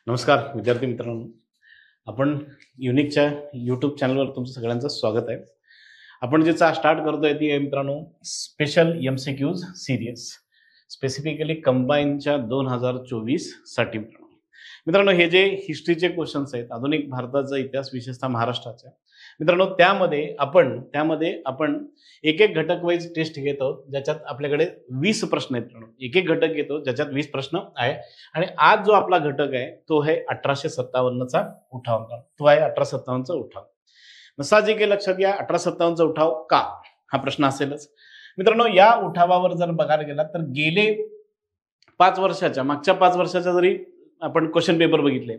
नमस्कार विद्यार्थी मित्रांनो, आपण युनिकच्या यूट्यूब चॅनलवर तुमचं सगळ्यांचं स्वागत आहे. आपण जे स्टार्ट करतोय ती आहे मित्रांनो स्पेशल MCQs सिरीज, स्पेसिफिकली कंबाईनच्या 2024 साठी. मित्रांनो हे जे हिस्ट्रीचे क्वेश्चन्स आहेत, आधुनिक भारताचा इतिहास विशेषतः महाराष्ट्राचा, मित्रांनो त्यामध्ये आपण एक एक घटक वाईज टेस्ट घेत आहोत, ज्याच्यात आपल्याकडे 20 प्रश्न आहेत. मित्रांनो एक एक घटक घेतो ज्याच्यात 20 प्रश्न आहे. आणि आज जो आपला घटक आहे तो आहे 1857चा उठाव. तो आहे 1857चा उठाव. साहजिक आहे, लक्षात घ्या 1857चा उठाव का, हा प्रश्न असेलच. मित्रांनो या उठावावर जर बघायला गेला तर गेले मागच्या 5 वर्षाच्या जरी आपण क्वेश्चन पेपर बघितले,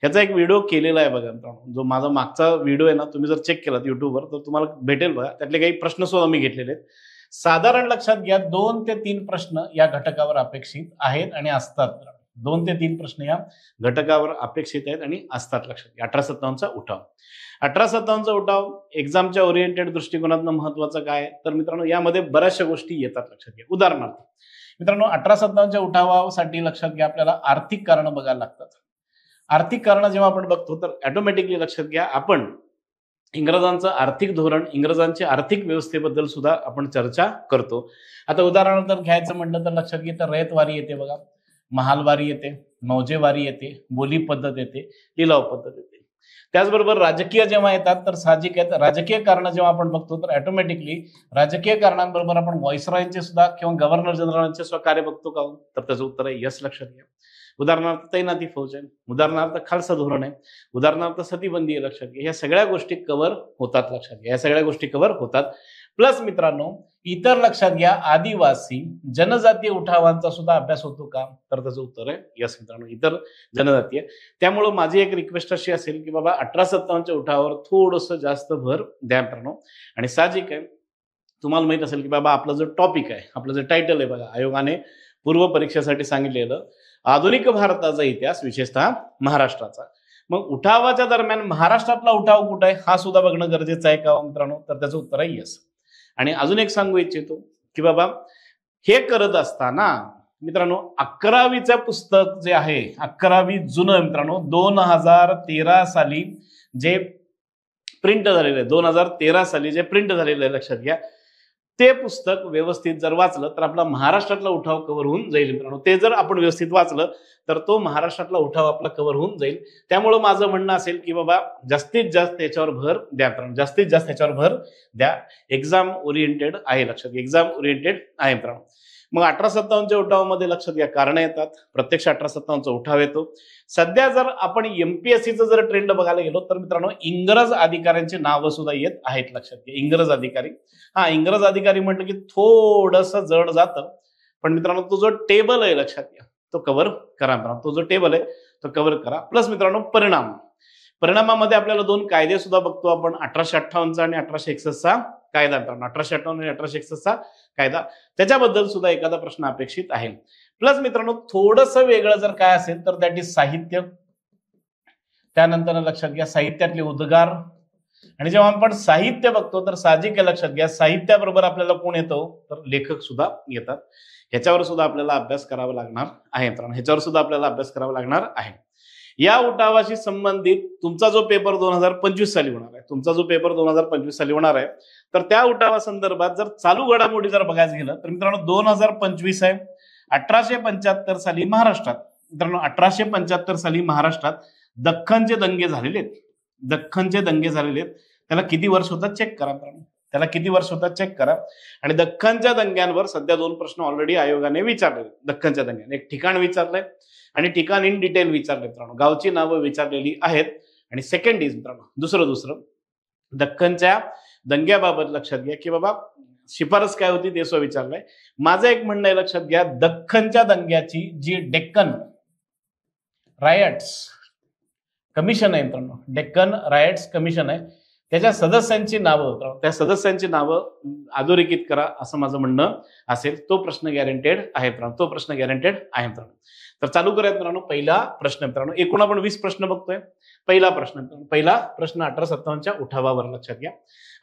ह्याचा एक व्हिडिओ केलेला आहे बघा मित्रांनो. जो माझा मागचा व्हिडिओ आहे ना, तुम्ही जर चेक केलात युट्यूबवर तर तुम्हाला भेटेल बघा. त्यातले काही प्रश्न सुद्धा मी घेतलेले आहेत. साधारण लक्षात घ्या 2 ते 3 प्रश्न या घटकावर अपेक्षित आहेत आणि असतात. 2 ते 3 प्रश्न या घटकावर अपेक्षित आहेत आणि असतात. लक्षात घ्या 1857चा उठाव. 1857चा उठाव एक्झामच्या ओरिएंटेड दृष्टिकोनातून महत्वाचा काय तर मित्रांनो यामध्ये बऱ्याचशा गोष्टी येतात. लक्षात घ्या. उदाहरणार्थ मित्रांनो 1857च्या उठावासाठी लक्षात घ्या आपल्याला आर्थिक कारण बघायला लागतात. आर्थिक कारण जेव्हा आपण बघतो तर ऑटोमॅटिकली लक्षात घ्या आपण इंग्रजांचं आर्थिक धोरण, इंग्रजांच्या आर्थिक व्यवस्थेबद्दल सुद्धा आपण चर्चा करतो. आता उदाहरणार्थ घ्यायचं म्हटलं तर लक्षात घ्या तर रयतवारी येते बघा, महालवारी येते, मौजेवारी येते, बोली पद्धत येते, लिलाव पद्धत येते. त्याचबरोबर राजकीय जेव्हा येतात तर साहजिक आहेत राजकीय कारण जेव्हा आपण बघतो तर ऑटोमॅटिकली राजकीय कारणांबरोबर आपण व्हाईसरॉयचे सुद्धा किंवा गव्हर्नर जनरलचे सुद्धा कार्य बघतो का, तर त्याचं उत्तर आहे यस. लक्षात घ्या. उदाहरणार्थ तैनाती फौज आहे, उदाहरणार्थ खालसा धोरण आहे, उदाहरणार्थ सतीबंदी आहे. लक्षात घ्या. या सगळ्या गोष्टी कव्हर होतात. लक्षात घ्या. या सगळ्या गोष्टी कव्हर होतात. प्लस मित्रांनो इतर लक्षात घ्या आदिवासी जनजातीय उठावांचा सुद्धा अभ्यास होतो का, तर त्याचं उत्तर आहे यस मित्रांनो, इतर जनजातीय. त्यामुळं माझी एक रिक्वेस्ट अशी असेल की बाबा 1857च्या उठावावर थोडंसं जास्त भर द्या मित्रांनो. आणि साहजिक आहे तुम्हाला माहित असेल की बाबा आपला जो टॉपिक आहे, आपलं जे टायटल आहे बघा, आयोगाने पूर्व परीक्षेसाठी सांगितलेलं आधुनिक भारताचा इतिहास विशेषतः महाराष्ट्राचा. मग उठावाच्या दरम्यान महाराष्ट्रातला उठाव कुठे आहे हा सुद्धा बघणं गरजेचं आहे का मित्रांनो, तर त्याचं उत्तर आहे यस. आणि अजून एक सांगू इच्छितो की बाबा हे करत असताना मित्रांनो 11वीचं पुस्तक जे आहे 11वी जुनं मित्रांनो 2013 साली जे प्रिंट झालेलं आहे, 2013 साली जे प्रिंट झालेलं आहे, लक्षात घ्या ते पुस्तक व्यवस्थित जर वाचलं तर आपला महाराष्ट्रातला उठाव कव्हर होऊन जाईल मित्रांनो. ते जर आपण व्यवस्थित वाचलं तर तो महाराष्ट्रातला उठाव आपला कव्हर होऊन जाईल. त्यामुळं माझं म्हणणं असेल की बाबा जास्तीत जास्त याच्यावर भर द्या मित्रांनो, जास्तीत जास्त याच्यावर भर द्या. एक्झाम ओरिएंटेड आहे. लक्षात घ्या एक्झाम ओरिएंटेड आहे मित्रांनो. मग 1857च्या उठावामध्ये लक्षात घ्या कारण येतात, प्रत्यक्ष 1857चा उठाव येतो. सध्या जर आपण MPSCचं जर ट्रेंड बघायला गेलो तर मित्रांनो इंग्रज अधिकाऱ्यांची नावं सुद्धा येत आहेत. लक्षात घ्या इंग्रज अधिकारी. इंग्रज अधिकारी म्हटलं की थोडस जड जातं, पण मित्रांनो तो जो टेबल आहे लक्षात घ्या तो कव्हर करा मित्रांनो. तो जो टेबल आहे तो कव्हर करा. प्लस मित्रांनो परिणामामध्ये आपल्याला 2 कायदे सुद्धा बघतो आपण, 1858चा आणि 1861चा कायदा मित्रांनो. 1858 आणि 1861चा कायदा, त्याच्याबद्दल सुद्धा एखादा प्रश्न अपेक्षित आहे. प्लस मित्रांनो थोडंसं वेगळं जर काय असेल तर दॅट इज साहित्य. त्यानंतर लक्षात घ्या साहित्यातले उद्गार. आणि जेव्हा आपण साहित्य बघतो तर साहजिक आहे लक्षात घ्या साहित्याबरोबर आपल्याला कोण येतो तर लेखक सुद्धा येतात. ह्याच्यावर सुद्धा आपल्याला अभ्यास करावा लागणार आहे मित्रांनो, ह्याच्यावर सुद्धा आपल्याला अभ्यास करावा लागणार आहे. या उठावाशी संबंधित तुमचा जो पेपर 2025 साली होणार आहे, तुमचा जो पेपर 2025 साली होणार आहे, तर त्या उठावासंदर्भात जर चालू घडामोडी जर बघायचं गेलं तर मित्रांनो 2025 आहे. 1875 साली महाराष्ट्रात मित्रांनो 1875 साली महाराष्ट्रात दख्खनचे दंगे झालेले आहेत. दख्खनचे दंगे झालेले आहेत. त्याला किती वर्ष होतात चेक करा मित्रांनो, त्याला किती वर्ष होतात चेक करा. आणि दख्खनच्या दंग्यांवर सध्या 2 प्रश्न ऑलरेडी आयोगाने विचारले. दख्खनच्या दंग्याने एक ठिकाण विचारलंय आणि ठिकाण इन डिटेल विचारले मित्रांनो, गावची नावं विचारलेली आहेत. आणि सेकंड इज मित्रांनो दुसरं दख्खनच्या दंग्याबाबत लक्षात घ्या की बाबा शिफारस काय होती ते सुद्धा विचारलंय. माझं एक म्हणणं आहे लक्षात घ्या दख्खनच्या दंग्याची जी डेक्कन रायट्स कमिशन आहे मित्रांनो, डेक्कन रायट्स कमिशन आहे, त्याच्या सदस्यांची नावं अधोरेखित करा असं माझं म्हणणं असेल. तो प्रश्न गॅरंटेड आहे मित्रांनो, तर चालू करूयात मित्रांनो. पहिला प्रश्न मित्रांनो, एकूण आपण 20 प्रश्न बघतोय. पहिला प्रश्न 1857च्या उठावावर लक्षात घ्या.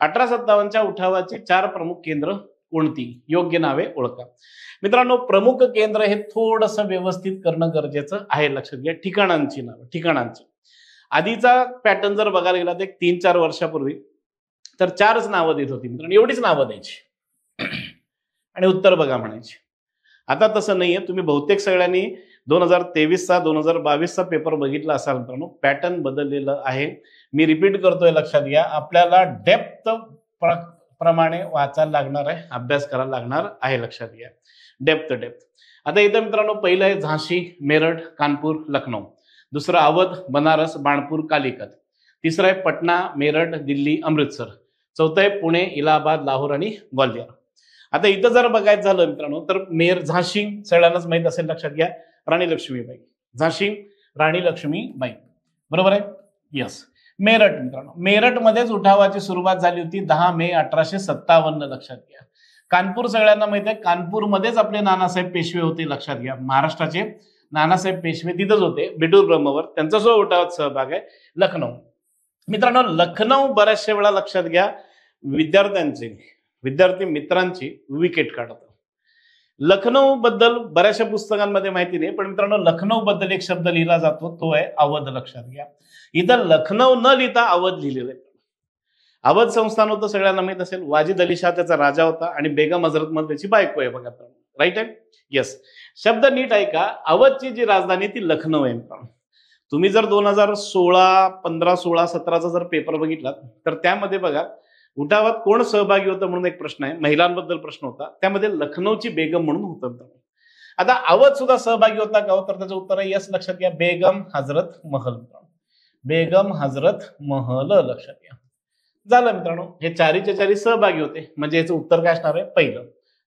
1857च्या उठावाची 4 प्रमुख केंद्र कोणती? योग्य नावे ओळखा. मित्रांनो, प्रमुख केंद्र हे थोडंसं व्यवस्थित करणं गरजेचं आहे. लक्षात घ्या, ठिकाणांची नावं, ठिकाणांची. आधीचा पॅटर्न जर बघायला गेला तर 3-4 वर्षापूर्वी तर 4च नावं देत होती मित्रांनो, एवढीच नावं द्यायची आणि उत्तर बघा म्हणायची. आता तसं नाहीये. तुम्ही बहुतेक सगळ्यांनी 2023चा 2022चा पेपर बघितला असाल मित्रांनो, पॅटर्न बदललेलं आहे. मी रिपीट करतोय, लक्षात घ्या. आपल्याला डेप्थ प्रमाणे वाचायला लागणार आहे, अभ्यास करायला लागणार आहे. लक्षात घ्या, डेप्थ. आता इथं मित्रांनो पहिलं आहे झाशी, मेरठ, कानपूर, लखनौ. दुसरं अवध, बनारस, बाणपूर, कालिकत. तिसरं आहे पटना, मेरठ, दिल्ली, अमृतसर. चौथं आहे पुणे, इलाहाबाद, लाहोर आणि ग्वालियर. आता इथं जर बघायचं झालं मित्रांनो तर झाशी सगळ्यांनाच माहित असेल. लक्षात घ्या, राणी लक्ष्मीबाई. झाशी, राणी लक्ष्मीबाई. बरोबर आहे, यस. मेरठ मित्रांनो, मेरठमध्येच उठावाची सुरुवात झाली होती 10 मे 1857. लक्षात घ्या. कानपूर सगळ्यांना माहित आहे, कानपूरमध्येच आपले नानासाहेब पेशवे होते. लक्षात घ्या, महाराष्ट्राचे नानासाहेब पेशवे तिथंच होते, बिटूर ब्रह्मवर. त्यांचा जो उठावात सहभाग आहे. लखनौ मित्रांनो, लखनौ बऱ्याचशा वेळा लक्षात घ्या विद्यार्थी मित्रांची विकेट काढतो. लखनौ बद्दल बऱ्याचशा पुस्तकांमध्ये माहिती नाही, पण मित्रांनो लखनौ बद्दल एक शब्द लिहिला जातो, तो आहे अवध. लक्षात घ्या, इथं लखनौ न लिहिता अवध लिहिलेलं आहे. अवध संस्थान होतं, सगळ्यांना माहित असेल. वाजिद अली शाह त्याचा राजा होता आणि बेगम हजरत महल त्याची बायको आहे. बघा, राईट आहे, यस. शब्द नीट आहे का? अवधची जी राजधानी ती लखनौ आहे. तुम्ही जर 2016, 15, 16, 17चा जर पेपर बघितला तर त्यामध्ये बघा उठावात कोण सहभागी होतं म्हणून एक प्रश्न आहे, महिलांबद्दल प्रश्न होता, त्यामध्ये लखनौची बेगम म्हणून होतं. आता अवध सुद्धा सहभागी होता का? तर त्याचं उत्तर आहे यस. लक्षात घ्या, बेगम हजरत महल. बेगम हजरत महल. लक्षात घ्या, झालं मित्रांनो. हे चारीच्या चारी सहभागी होते, म्हणजे याचं उत्तर काय असणार आहे? पहिलं.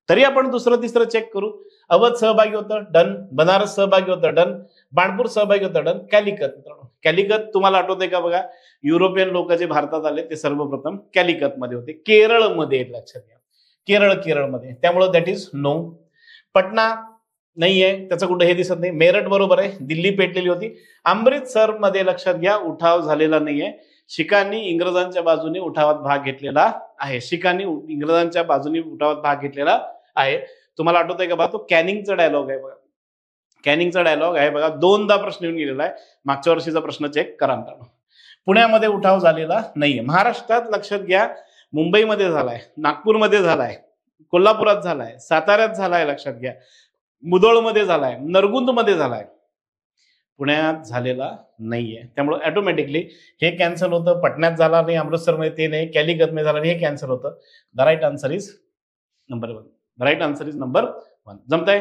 तरी आपण दुसरं तिसरं चेक करू. अवध सहभागी होतं, डन. बनारस सहभागी होतं, डन. बाणपूर सहभागी होतं, डन. कॅलिकत मित्रांनो, कॅलिकत तुम्हाला आठवतंय का? बघा, युरोपियन लोक जे भारतात आले ते सर्वप्रथम कॅलिकत मध्ये होते. केरळमध्ये, लक्षात घ्या, केरळमध्ये, त्यामुळे दॅट इज नो. पटना नाहीये, त्याचं कुठं हे दिसत नाही. मेरठ बरोबर आहे, दिल्ली पेटलेली होती. अमृतसर मध्ये लक्षात घ्या उठाव झालेला नाहीये. शिखांनी इंग्रजांच्या बाजूने उठावात भाग घेतलेला आहे. इंग्रजांच्या बाजूने उठावात भाग घेतलेला आहे. तुम्हाला आठवतंय का? बघा, तो कॅनिंगचा डायलॉग आहे. बघा, कॅनिंगचा डायलॉग आहे. बघा, 2दा प्रश्न येऊन गेलेला आहे. मागच्या वर्षीचा प्रश्न चेक करा. पुण्यामध्ये उठाव झालेला नाहीये. महाराष्ट्रात लक्षात घ्या, मुंबईमध्ये झालाय, नागपूरमध्ये झालाय, कोल्हापुरात झालाय, साताऱ्यात झालाय. लक्षात घ्या, मुधोळमध्ये झालाय, नरगुंदमध्ये झालाय. पुण्यात झालेला नाहीये. त्यामुळे ऑटोमॅटिकली हे कॅन्सल होतं. पटण्यात झाला नाही, अमृतसरमध्ये ते नाही, कॅलिकत मध्ये झाला नाही, हे कॅन्सल होतं. The right answer is number 1. The right answer is number 1. जमतंय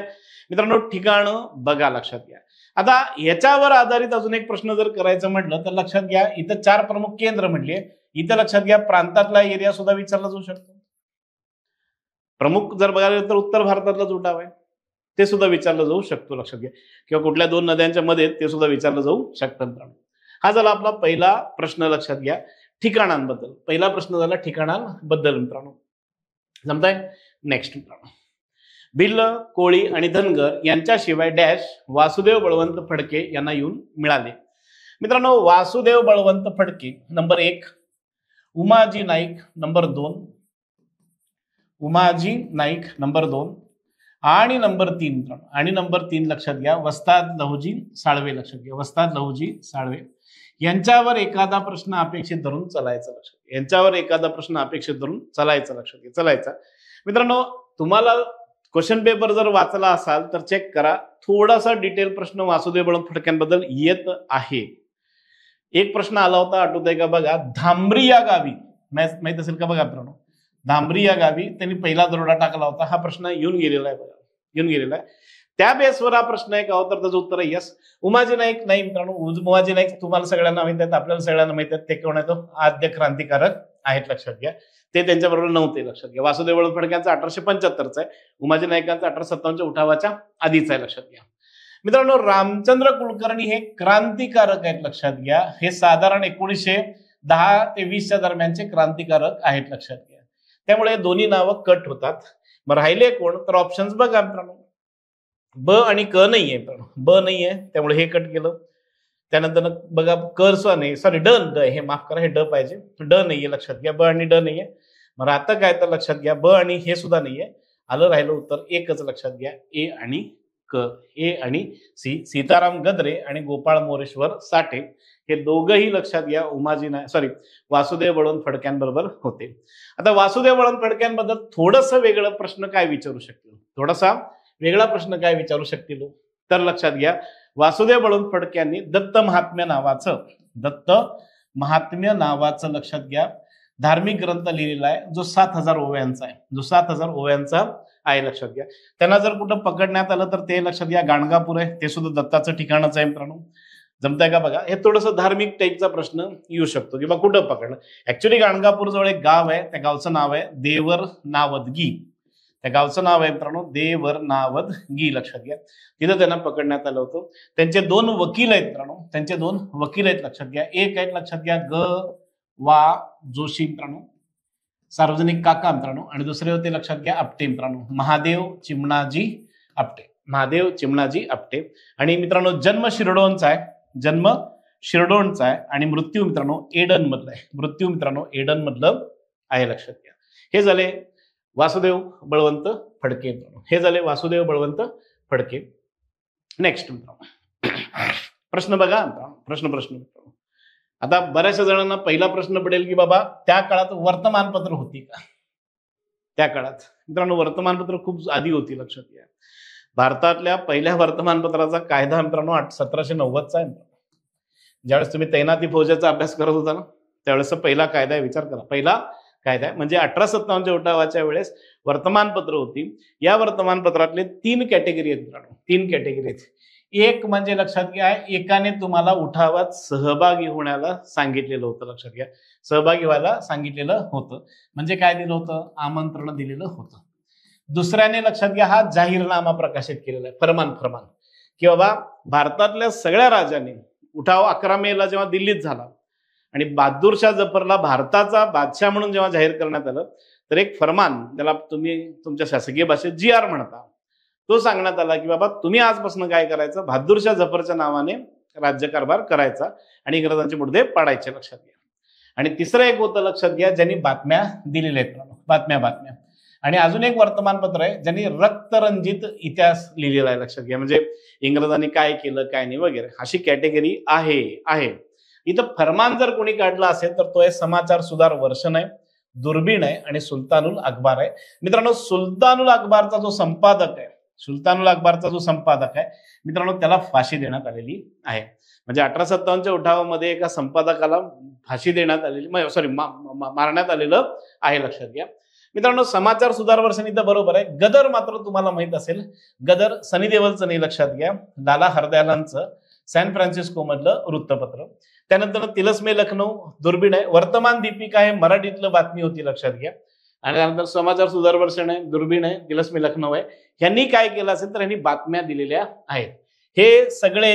मित्रांनो? ठिकाण बघा. लक्षात घ्या. आता याच्यावर आधारित अजून एक प्रश्न जर करायचं म्हटलं तर लक्षात घ्या, इथं 4 प्रमुख केंद्र म्हटले. इथं लक्षात घ्या प्रांतातला एरिया सुद्धा विचारला जाऊ शकतो. प्रमुख जर बघायला तर उत्तर भारतातलाच उठाव आहे, ते सुद्धा विचारलं जाऊ शकतो. लक्षात घ्या, किंवा कुठल्या 2 नद्यांच्या मध्ये ते सुद्धा विचारलं जाऊ शकतं मित्रांनो. हा झाला आपला पहिला प्रश्न. लक्षात घ्या, ठिकाणांबद्दल. पहिला प्रश्न झाला ठिकाणांबद्दल मित्रांनो. जमताय? नेक्स्ट मित्रांनो, भिल्ल, कोळी आणि धनगर यांच्याशिवाय डॅश वासुदेव बळवंत फडके यांना येऊन मिळाले. मित्रांनो, Vasudev Balwant Phadke number 1, Umaji Naik number 2, Umaji Naik number 2 आणि नंबर 3 मित्रांनो, आणि नंबर 3 लक्षात घ्या, वस्ताद लहुजी साळवे. लक्षात घ्या, वस्ताद लहुजी साळवे यांच्यावर एखादा प्रश्न अपेक्षित धरून चालायचा. लक्षात घ्या, यांच्यावर एखादा प्रश्न अपेक्षित धरून चालायचा. लक्षात घ्या, चालायचा. मित्रांनो, तुम्हाला क्वेश्चन पेपर जर वाचला असाल तर चेक करा, थोडासा डिटेल प्रश्न वासुदेव बळवंत फडक्यांबद्दल येत आहे. एक प्रश्न आला होता, आठवतंय का? बघा, धांबरी या गावी, माहित असेल का? बघा मित्रांनो, धांबरी या गावी त्यांनी पहिला दरोडा टाकला होता. हा प्रश्न येऊन गेलेला आहे. बघा, येऊन गेलेला आहे. त्या बेसवर हा प्रश्न आहे का? तर त्याचं उत्तर आहे यस. उमाजी नाईक नाही मित्रांनो. उमाजी नाईक तुम्हाला सगळ्यांना माहित आहेत, आपल्याला सगळ्यांना माहित आहेत. ते कोण आहे? तो आद्य क्रांतिकारक आहेत. लक्षात घ्या, ते त्यांच्याबरोबर नव्हते. लक्षात घ्या, वासुदेव बळवंत फडक्यांचा 1875चा आहे, उमाजी नाईकांचा 1857च्या उठावाच्या आधीचा आहे. लक्षात घ्या मित्रांनो, रामचंद्र कुलकर्णी हे क्रांतिकारक आहेत. लक्षात घ्या, हे साधारण 1910 ते 20च्या दरम्यानचे क्रांतिकारक आहेत. लक्षात घ्या, त्यामुळे दोन्ही नावं कट होतात. मग राहिले कोण? तर ऑप्शन्स बघा मित्रांनो, ब आणि क नाहीये. ब नाहीये, त्यामुळे हे कट केलं. त्यानंतर बघा, कर नाही, सॉरी, ड हे माफ करा, हे ड पाहिजे. ड नाहीये. लक्षात घ्या, ब आणि ड नाहीये. मग आता काय तर लक्षात घ्या, ब आणि हे सुद्धा नाहीये, आलं राहिलं उत्तर एकच लक्षात घ्या, ए आणि क. ए आणि सी. सीताराम गद्रे आणि गोपाळ मोरेश्वर साठे हे दोघंही लक्षात घ्या वासुदेव बळवंत फडक्यांबरोबर होते. आता वासुदेव बळवंत फडक्यांबद्दल थोडस वेगळं प्रश्न काय विचारू शकतील, थोडासा वेगळा प्रश्न काय विचारू शकतील तर लक्षात घ्या, वासुदेव बळवंत फडक्यांनी दत्त महात्म्य नावाचं लक्षात घ्या धार्मिक ग्रंथ लिहिलेला आहे, जो 7,000 ओव्यांचा आहे लक्षात घ्या. त्यांना जर कुठं पकडण्यात आलं तर ते लक्षात घ्या गाणगापूर आहे, ते सुद्धा दत्ताचं ठिकाणच आहे मित्रांनो. जमताय का बघा, हे थोडंसं धार्मिक टाईपचा प्रश्न येऊ शकतो की बा कुठं पकडलं. ऍक्च्युली गाणगापूर जवळ एक गाव आहे, त्या गावचं नाव आहे देवर नावदगी. त्या गावचं नाव आहे मित्रांनो देवर नावदगी, लक्षात घ्या. तिथं त्यांना पकडण्यात आलं होतं. त्यांचे 2 वकील आहेत मित्रांनो, त्यांचे 2 वकील आहेत लक्षात घ्या. एक आहेत लक्षात घ्या ग वा जोशी मित्रांनो, सार्वजनिक काका मित्रांनो, आणि दुसरे होते लक्षात घ्या आपटे मित्रांनो, महादेव चिमणाजी आपटे. आणि मित्रांनो जन्म शिरडोनचा आहे आणि मृत्यू मित्रांनो एडन मधलं आहे लक्षात घ्या. हे झाले वासुदेव बळवंत फडके मित्रांनो, नेक्स्ट मित्रांनो प्रश्न बघा प्रश्न. आता बऱ्याचशा जणांना पहिला प्रश्न पडेल की बाबा त्या काळात वर्तमानपत्र होती का. त्या काळात मित्रांनो वर्तमानपत्र खूप आधी होती लक्षात घ्या. भारतातल्या पहिल्या वर्तमानपत्राचा कायदा मित्रांनो 1790चा आहे. ज्यावेळेस तुम्ही तैनाती फौजाचा अभ्यास करत होता ना त्यावेळेस पहिला कायदा आहे, विचार करा, पहिला कायदा आहे. म्हणजे 1857च्या उठावाच्या वेळेस वर्तमानपत्र होती. या वर्तमानपत्रातले 3 कॅटेगरी आहेत मित्रांनो, 3 कॅटेगरी आहेत. एक म्हणजे लक्षात घ्या एकाने तुम्हाला उठावात सहभागी होण्याला सांगितलेलं होतं, लक्षात घ्या सहभागी व्हायला सांगितलेलं होतं, म्हणजे काय दिलं होतं, आमंत्रण दिलेलं होतं. दुसऱ्याने लक्षात घ्या हा जाहीरनामा प्रकाशित केलेला आहे, फरमान की बाबा भारतातल्या सगळ्या राजांनी उठाव 11 मेला जेव्हा दिल्लीत झाला आणि बहादूरशाह जफरला भारताचा बादशाह म्हणून जेव्हा जाहीर करण्यात आलं तर एक फरमान, त्याला तुम्ही तुमच्या शासकीय भाषेत GR म्हणता, तो सांगण्यात आला की बाबा तुम्ही आजपासून काय करायचं, बहादूरशाह जफरच्या नावाने राज्यकारभार करायचा आणि इंग्रजांचे मुद्दे पाडायचे, लक्षात घ्या. आणि तिसरं एक होतं लक्षात घ्या ज्यांनी बातम्या दिलेल्या आहेत, बातम्या. आणि अजून एक वर्तमानपत्र आहे ज्यांनी रक्तरंजित इतिहास लिहिलेला आहे, लक्षात घ्या, म्हणजे इंग्रजांनी काय केलं काय नाही वगैरे, अशी कॅटेगरी आहे. इथं फरमान जर कोणी काढला असेल तर तो आहे समाचार सुधार वर्षन आहे, दुर्बीण आहे आणि सुलतानुल अखबार आहे. मित्रांनो सुलतानुल अखबारचा जो संपादक आहे मित्रांनो त्याला फाशी देण्यात आलेली आहे. म्हणजे 1857च्या उठावामध्ये एका संपादकाला फाशी देण्यात आलेली मारण्यात आलेलं आहे, लक्षात घ्या. मित्रांनो समाचार सुधार वर्षन इथं बरोबर आहे. गदर मात्र तुम्हाला माहित असेल, गदर सनी देओलचं नाही, लक्षात घ्या, लाला हरदयालांचं सॅन फ्रान्सिस्को मधलं वृत्तपत्र. त्यानंतर तिलस्मे लखनौ दुर्बीण आहे, वर्तमान दीपिका आहे मराठीतलं बातमी होती, लक्षात घ्या. आणि त्यानंतर समाचार सुधार वर्षण आहे, दुर्बीण आहे, तिलस्मे लखनौ आहे. यांनी काय केलं असेल तर यांनी बातम्या दिलेल्या आहेत. हे सगळे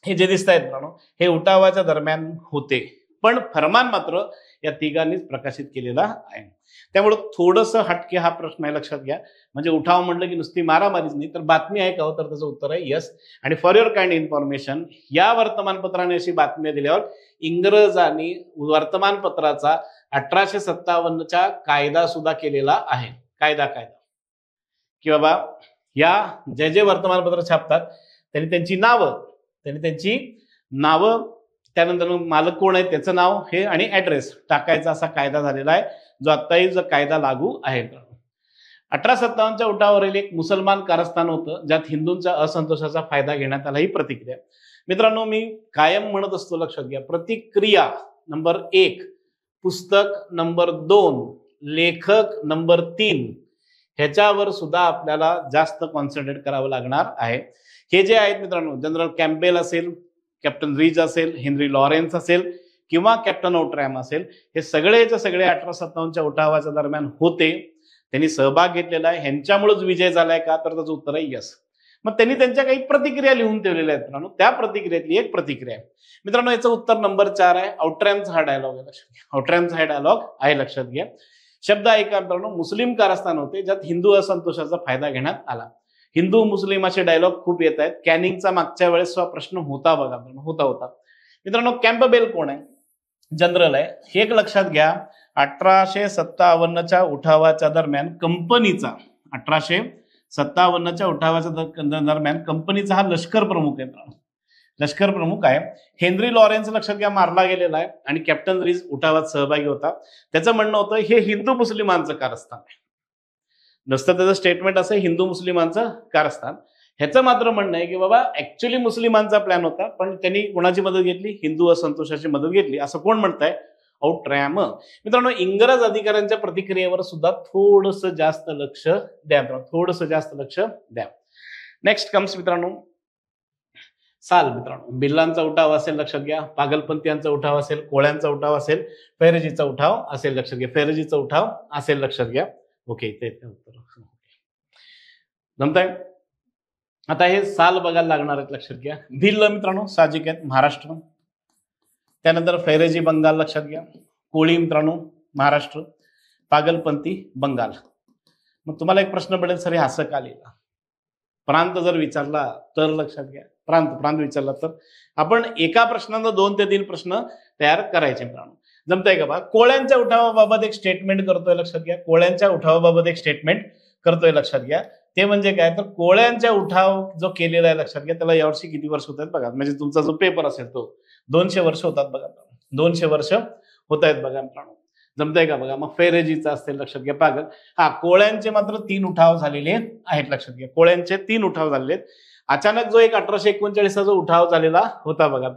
हे जे दिसत आहेत मित्रांनो हे उठावाच्या दरम्यान होते, पण फरमान मात्र या तिघांनीच प्रकाशित केलेला आहे. त्यामुळे थोडंसं हटके हा प्रश्न आहे, लक्षात घ्या. म्हणजे उठाव म्हटलं की नुसती मारामारीच नाही तर बातमी आहे का, तर त्याचं उत्तर आहे यस. आणि फॉर युअर काइंड इन्फॉर्मेशन या वर्तमानपत्राने अशी बातमी दिल्यावर इंग्रजांनी वर्तमानपत्राचा 1857च्या कायदा सुद्धा केलेला आहे, कायदा की बाबा या जे वर्तमानपत्र छापतात त्यांनी त्यांची नावं त्यानंतर मालक कोण आहे त्याचं नाव हे आणि ऍड्रेस टाकायचा असा कायदा झालेला आहे, जो आत्ताही जो कायदा लागू आहे. 1857च्या उठावावरील एक मुसलमान कारस्थान होतं ज्यात हिंदूंच्या असंतोषाचा फायदा घेण्यात आला, ही प्रतिक्रिया. मित्रांनो मी कायम म्हणत असतो, लक्षात घ्या, प्रतिक्रिया नंबर 1, पुस्तक नंबर 2, लेखक नंबर 3 ह्याच्यावर सुद्धा आपल्याला जास्त कॉन्सन्ट्रेट करावं लागणार आहे. हे जे आहेत मित्रांनो जनरल कॅम्पेल असेल, कॅप्टन रिज असेल, हेनरी लॉरेन्स असेल किंवा कॅप्टन ओट्रॅम असेल, हे सगळेच्या सगळे 1857च्या उठावाच्या दरम्यान होते, त्यांनी सहभाग घेतलेला आहे. ह्यांच्यामुळेच विजय झालाय का, तर त्याचं उत्तर आहे यस. मग त्यांनी त्यांच्या काही प्रतिक्रिया लिहून ठेवलेल्या आहेत मित्रांनो, त्या प्रतिक्रियेतली एक प्रतिक्रिया आहे मित्रांनो, याचं उत्तर नंबर 4 आहे. आउट्रॅमचा हा डायलॉग आहे, लक्षात घ्या, आउट्रॅमचा हा डायलॉग आहे, लक्षात घ्या. शब्द ऐका मित्रांनो, मुस्लिम कारस्थान होते ज्यात हिंदू असंतोषाचा फायदा घेण्यात आला. हिंदू मुस्लिम असे डायलॉग खूप येत आहेत. कॅनिंगचा मागच्या वेळेस हा प्रश्न होता बघा, होता मित्रांनो. कॅम्पबेल कोण आहे, जनरल आहे. हे एक लक्षात घ्या, 1857च्या उठावाच्या दरम्यान कंपनीचा 1857च्या उठावाच्या दरम्यान कंपनीचा हा लष्कर प्रमुख आहे. लष्कर प्रमुख आहे हेनरी लॉरेन्स, लक्षात घ्या, मारला गेलेला आहे आणि कॅप्टन रिज उठावात सहभागी होता. त्याचं म्हणणं होतं हे हिंदू मुस्लिमांचं कारस्थान आहे. नुसतं त्याचं स्टेटमेंट असं हिंदू मुस्लिमांचं कारस्थान. ह्याचं मात्र म्हणणं आहे की बाबा ऍक्च्युली मुस्लिमांचा प्लॅन होता, पण त्यांनी कोणाची मदत घेतली? हिंदू असंतोषाची मदत घेतली, असं कोण म्हणताय? औट्रॅम. मित्रांनो, इंग्रज अधिकाऱ्यांच्या प्रतिक्रियेवर सुद्धा थोडंसं जास्त लक्ष द्या, थोडंसं जास्त लक्ष द्या. नेक्स्ट कम्स मित्रांनो साल. मित्रांनो, बिल्लांचा उठाव असेल, लक्षात घ्या, पागलपंथीयांचा उठाव असेल, कोळ्यांचा उठाव असेल, फेरजीचा उठाव असेल, लक्षात घ्या, फेरजीचा उठाव असेल, लक्षात घ्या. ओके, ते उत्तर जमताय. आता हे साल बघायला लागणार आहेत, लक्षात घ्या. भिल्ल मित्रांनो साहजिक आहेत, महाराष्ट्र. त्यानंतर फैरेजी बंगाल, लक्षात घ्या. कोळी मित्रांनो महाराष्ट्र, पागलपंथी बंगाल. मग तुम्हाला एक प्रश्न पडेल, सर हे असं का लिहिलं? प्रांत जर विचारला तर लक्षात घ्या, प्रांत विचारला तर आपण एका प्रश्नानं 2 ते 3 प्रश्न तयार करायचे मित्रांनो. जमतंय का? बा कोळ्यांच्या उठावाबाबत एक स्टेटमेंट करतोय, लक्षात घ्या. कोळ्यांच्या उठावाबाबत एक स्टेटमेंट करतोय, लक्षात घ्या. ते म्हणजे काय? तर कोळ्यांच्या उठाव जो केलेला आहे, लक्षात घ्या, त्याला यावर्षी किती वर्ष होत आहेत बघा. म्हणजे तुमचा जो पेपर असेल तो 200 वर्ष होतात बघा. 200 वर्ष होत आहेत बघा मित्रांनो. जमतंय का? बघा. मग फेरेजीचा असतील, लक्षात घ्या, पागल. कोळ्यांचे मात्र 3 उठाव झालेले आहेत, लक्षात घ्या. कोळ्यांचे 3 उठाव झालेले आहेत. अचानक जो एक 1839चा जो उठाव झालेला होता बघा,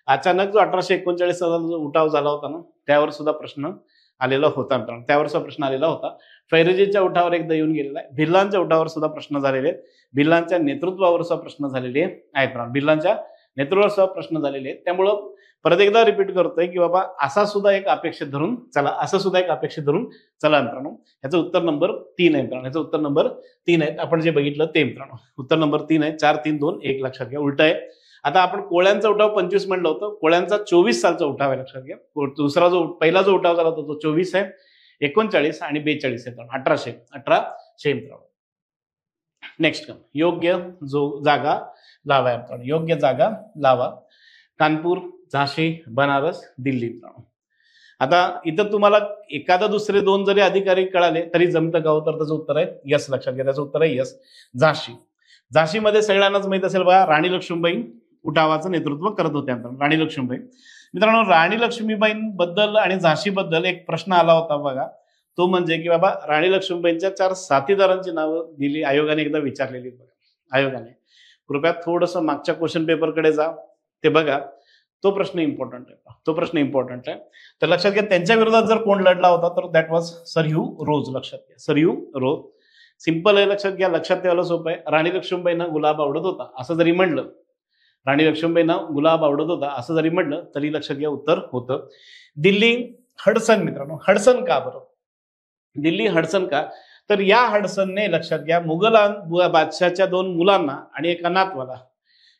अचानक जो 1839चा जो उठाव झाला होता ना, त्यावर सुद्धा प्रश्न आलेला होता मित्रांनो. त्यावर सुद्धा प्रश्न आलेला होता. फैरेजीच्या उठावर एकदा येऊन गेलेला आहे. भिल्लांच्या उठावर सुद्धा प्रश्न झालेले आहेत. भिल्लांच्या नेतृत्वावर सुद्धा प्रश्न झालेले आहेत मित्रांनो. भिल्लांच्या नेतृत्वावर सुद्धा प्रश्न झालेले आहेत. त्यामुळं परत एकदा रिपीट करतोय की बाबा असा सुद्धा एक अपेक्षित धरून चला, असं सुद्धा एक अपेक्षित धरून चला मित्रांनो. ह्याचं उत्तर नंबर 3 आहे मित्रांनो. ह्याचं उत्तर नंबर 3 आहे. आपण जे बघितलं ते मित्रांनो, उत्तर नंबर 3 आहे. 4, 3, 2, 1, लक्षात घ्या. उलट आहे. आता आपण कोळ्यांचा उठाव 25 म्हणलं होतं, कोळ्यांचा 24 सालचा उठाव आहे, लक्षात घ्या. पहिला जो उठाव झाला होता तो 24 आहे, 39 आणि 42 आहे. 1800 मित्रांनो. नेक्स्ट कम, योग्य जागा लावा मित्रांनो. योग्य जागा लावा. कानपूर, झाशी, बनारस, दिल्ली मित्रांनो. आता इथं तुम्हाला एखादा दुसरे 2 जरी अधिकारी कळाले तरी जमतं का? तर त्याचं उत्तर आहे यस, लक्षात घ्या. त्याचं उत्तर आहे यस, झाशी. झाशीमध्ये सगळ्यांनाच माहित असेल बघा, राणी लक्ष्मीबाई उठावाचं नेतृत्व करत होत्या राणी लक्ष्मीबाई. मित्रांनो, राणी लक्ष्मीबाईंबद्दल आणि झाशीबद्दल एक प्रश्न आला होता बघा. तो म्हणजे की बाबा राणी लक्ष्मीबाईंच्या 4 साथीदारांची नावं दिली आयोगाने एकदा विचारलेली बघा. आयोगाने कृपया थोडंसं मागच्या क्वेश्चन पेपरकडे जा, ते बघा. तो प्रश्न इम्पॉर्टंट आहे. तो प्रश्न इम्पॉर्टंट आहे. तर लक्षात घ्या, त्यांच्या विरोधात जर कोण लढला होता तर दॅट वॉज सर ह्यू रोज, लक्षात घ्या. सर ह्यू रोज. सिंपल आहे, लक्षात घ्या. लक्षात ठेवायला सोपं आहे. राणी लक्ष्मीबाईंना गुलाब आवडत होता असं जरी म्हणलं, राणी लक्ष्मीबाईंना गुलाब आवडत होता असं जरी म्हणलं तरी लक्षात घ्या उत्तर होतं दिल्ली हडसन मित्रांनो. हडसन का बरं? दिल्ली हडसन का? तर या हडसनने, लक्षात घ्या, मुघल बादशाहच्या 2 मुलांना आणि एका नातवाला,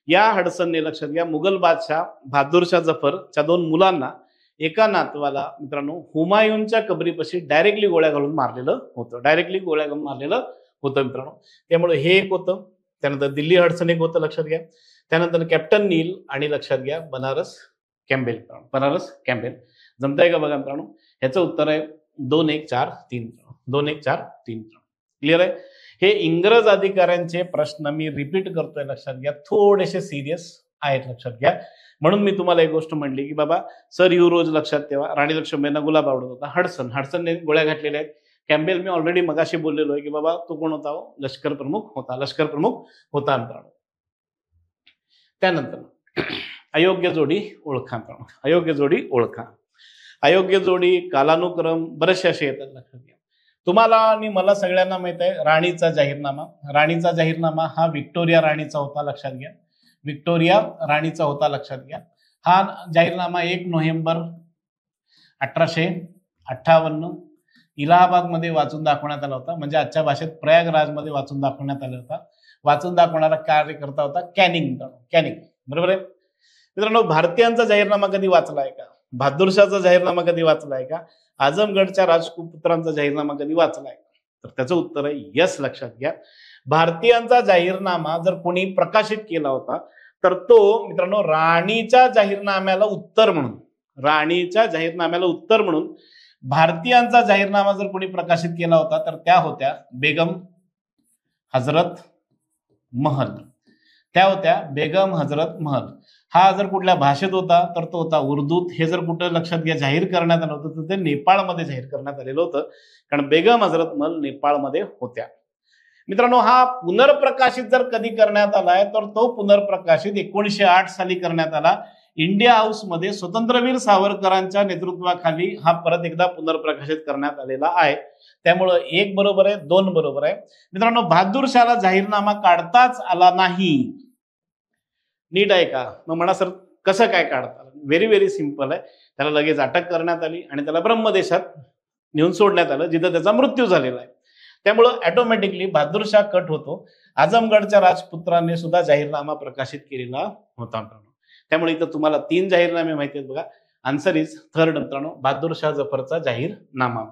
या हडसनने, लक्षात घ्या, मुघल बादशाह बहादूरशाह जफरच्या 2 मुलांना, एका नातवाला मित्रांनो हुमायूनच्या कबरीपाशी डायरेक्टली गोळ्या घालून मारलेलं होतं. डायरेक्टली गोळ्या घालून मारलेलं होतं मित्रांनो. त्यामुळे हे एक होतं. त्यानंतर दिल्ली हडसन एक होतं, लक्षात घ्या. त्यानंतर कॅप्टन नील आणि लक्षात घ्या बनारस कॅम्बेल. बनारस कॅम्बेल. जमताय का बघा मित्रांनो? ह्याचं उत्तर आहे 2, 1, 4, 3. 2, 1, 4, 3. क्लिअर आहे? हे इंग्रज अधिकाऱ्यांचे प्रश्न मी रिपीट करतोय, लक्षात घ्या, थोडेसे सिरियस आहेत, लक्षात घ्या. म्हणून मी तुम्हाला एक गोष्ट म्हणली की बाबा सर ह्यू रोज लक्षात ठेवा. राणी लक्ष्मीबाईंना गुलाब आवडत होता. हडसनने गोळ्या घातलेल्या आहेत. कॅम्बेल मी ऑलरेडी मगाशी बोललेलो आहे की बाबा तो कोण होता? लष्कर प्रमुख होता. लष्कर प्रमुख होता मित्रांनो. त्यानंतर अयोग्य जोडी ओळखा मित्रांनो. अयोग्य जोडी ओळखा. अयोग्य जोडी, कालानुक्रम, बरेचसे असे येतात, लक्षात घ्या. तुम्हाला आणि मला सगळ्यांना माहित आहे राणीचा जाहीरनामा. राणीचा जाहीरनामा हा व्हिक्टोरिया राणीचा होता, लक्षात घ्या. व्हिक्टोरिया राणीचा होता, लक्षात घ्या. हा जाहीरनामा 1 नोव्हेंबर 1858 इलाहाबादमध्ये वाचून दाखवण्यात आला होता. म्हणजे आजच्या भाषेत प्रयागराजमध्ये वाचून दाखवण्यात आला होता. वाचून दाखवणारा कार्यकर्ता होता कॅनिंग. कॅनिंग, बरोबर आहे मित्रांनो. भारतीयांचा जाहीरनामा कधी वाचलाय का? बहादूरशाहचा जाहीरनामा कधी वाचलाय का? आजमगडच्या राजपुत्रांचा जाहीरनामा कधी वाचलाय का? तर त्याचं उत्तर आहे यस, लक्षात घ्या. भारतीयांचा जाहीरनामा जर कोणी प्रकाशित केला होता तर तो मित्रांनो राणीच्या जाहीरनाम्याला उत्तर म्हणून, राणीच्या जाहीरनाम्याला उत्तर म्हणून भारतीयांचा जाहीरनामा जर कोणी प्रकाशित केला होता तर त्या होत्या बेगम हजरत महल. त्या होत्या बेगम हजरत महल. हा जर कुठल्या भाषेत होता तर तो होता उर्दूत. हे जर कुठं लक्षात घ्या जाहीर करण्यात आलं होतं तर ते नेपाळमध्ये जाहीर करण्यात आलेलं होतं, कारण बेगम हजरत महल नेपाळमध्ये होत्या. मित्रांनो, हा पुनर्प्रकाशित जर कधी करण्यात आलाय तर तो पुनर्प्रकाशित 1908 साली करण्यात आला. इंडिया हाऊस मध्ये स्वतंत्रवीर सावरकरांच्या नेतृत्वाखाली हा परत एकदा पुनर्प्रकाशित करण्यात आलेला आहे. त्यामुळं 1 बरोबर आहे, 2 बरोबर आहे. मित्रांनो, बहादूर शाहला जाहीरनामा काढताच आला नाही. नीट आहे का? मग म्हणा सर कसं काय काढता? व्हेरी व्हेरी सिंपल आहे. त्याला लगेच अटक करण्यात आली आणि त्याला ब्रह्मदेशात नेऊन सोडण्यात आलं, जिथं त्याचा मृत्यू झालेला आहे. त्यामुळं ऑटोमॅटिकली बहादूर शाह कट होतो. आजमगडच्या राजपुत्रांनी सुद्धा जाहीरनामा प्रकाशित केलेला होता. त्यामुळे इथं तुम्हाला 3 जाहीरनामे माहिती आहेत बघा. आन्सर इज थर्ड मित्रांनो, बहादूर शाह जफरचा जाहीरनामा.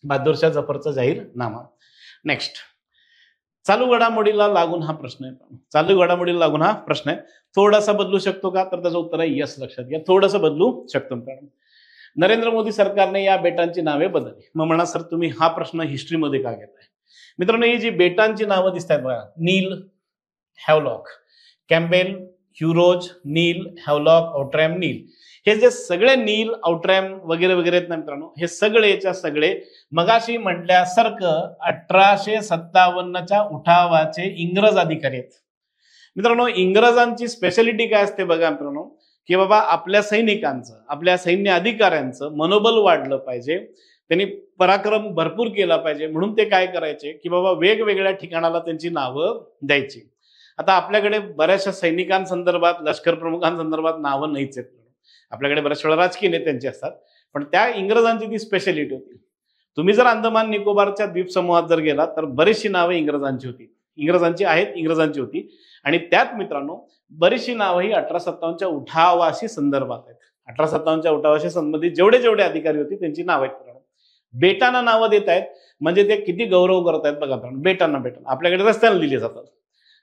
बहादूर शाह जफरचा जाहीरनामा. नेक्स्ट, चालू घडामोडीला लागून हा प्रश्न आहे. चालू घडामोडीला लागून हा प्रश्न आहे. थोडासा बदलू शकतो का? तर त्याचं उत्तर आहे यस. लक्षात घ्या, थोडंसं बदलू शकतो मित्रांनो. नरेंद्र मोदी सरकारने या बेटांची नावे बदलली. मग म्हणा सर तुम्ही हा प्रश्न हिस्ट्रीमध्ये का घेताय? मित्रांनो, ही जी बेटांची नावं दिसतात बघा, नील, हॅवलॉक, कॅम्बेल, ह्युरोज, नील, हॅवलॉक, आउट्रॅम, नील, हे जे सगळे नील, आउट्रॅम वगैरे वगैरे आहेत ना मित्रांनो, हे सगळेच्या सगळे मगाशी म्हटल्यासारखं 1857च्या उठावाचे इंग्रज अधिकारी आहेत. मित्रांनो, इंग्रजांची स्पेशालिटी काय असते बघा मित्रांनो, की बाबा आपल्या सैनिकांचं, आपल्या सैन्य अधिकाऱ्यांचं मनोबल वाढलं पाहिजे, त्यांनी पराक्रम भरपूर केला पाहिजे, म्हणून ते काय करायचे की बाबा वेगवेगळ्या ठिकाणाला त्यांची नावं द्यायची. आता आपल्याकडे बऱ्याचशा सैनिकांसंदर्भात, लष्कर प्रमुखांसंदर्भात नावं नाहीच आहेत. आपल्याकडे बऱ्याच वेळा राजकीय नेत्यांची असतात, पण त्या इंग्रजांची ती स्पेशालिटी होती. तुम्ही जर अंदमान निकोबारच्या द्वीप समूहात जर गेला तर बरीचशी नावं इंग्रजांची होती, इंग्रजांची आहेत, इंग्रजांची होती. आणि त्यात मित्रांनो बरीचशी नावं ही 1857च्या उठावाशी संदर्भात आहेत. 1857च्या उठावाशी संबंधित जेवढे जेवढे अधिकारी होते त्यांची नावं आहेत. बेटांना नावं देत आहेत म्हणजे ते किती गौरव करत आहेत बघा. बेटांना बेटांना आपल्याकडे रस्त्याला लिहिले जातात,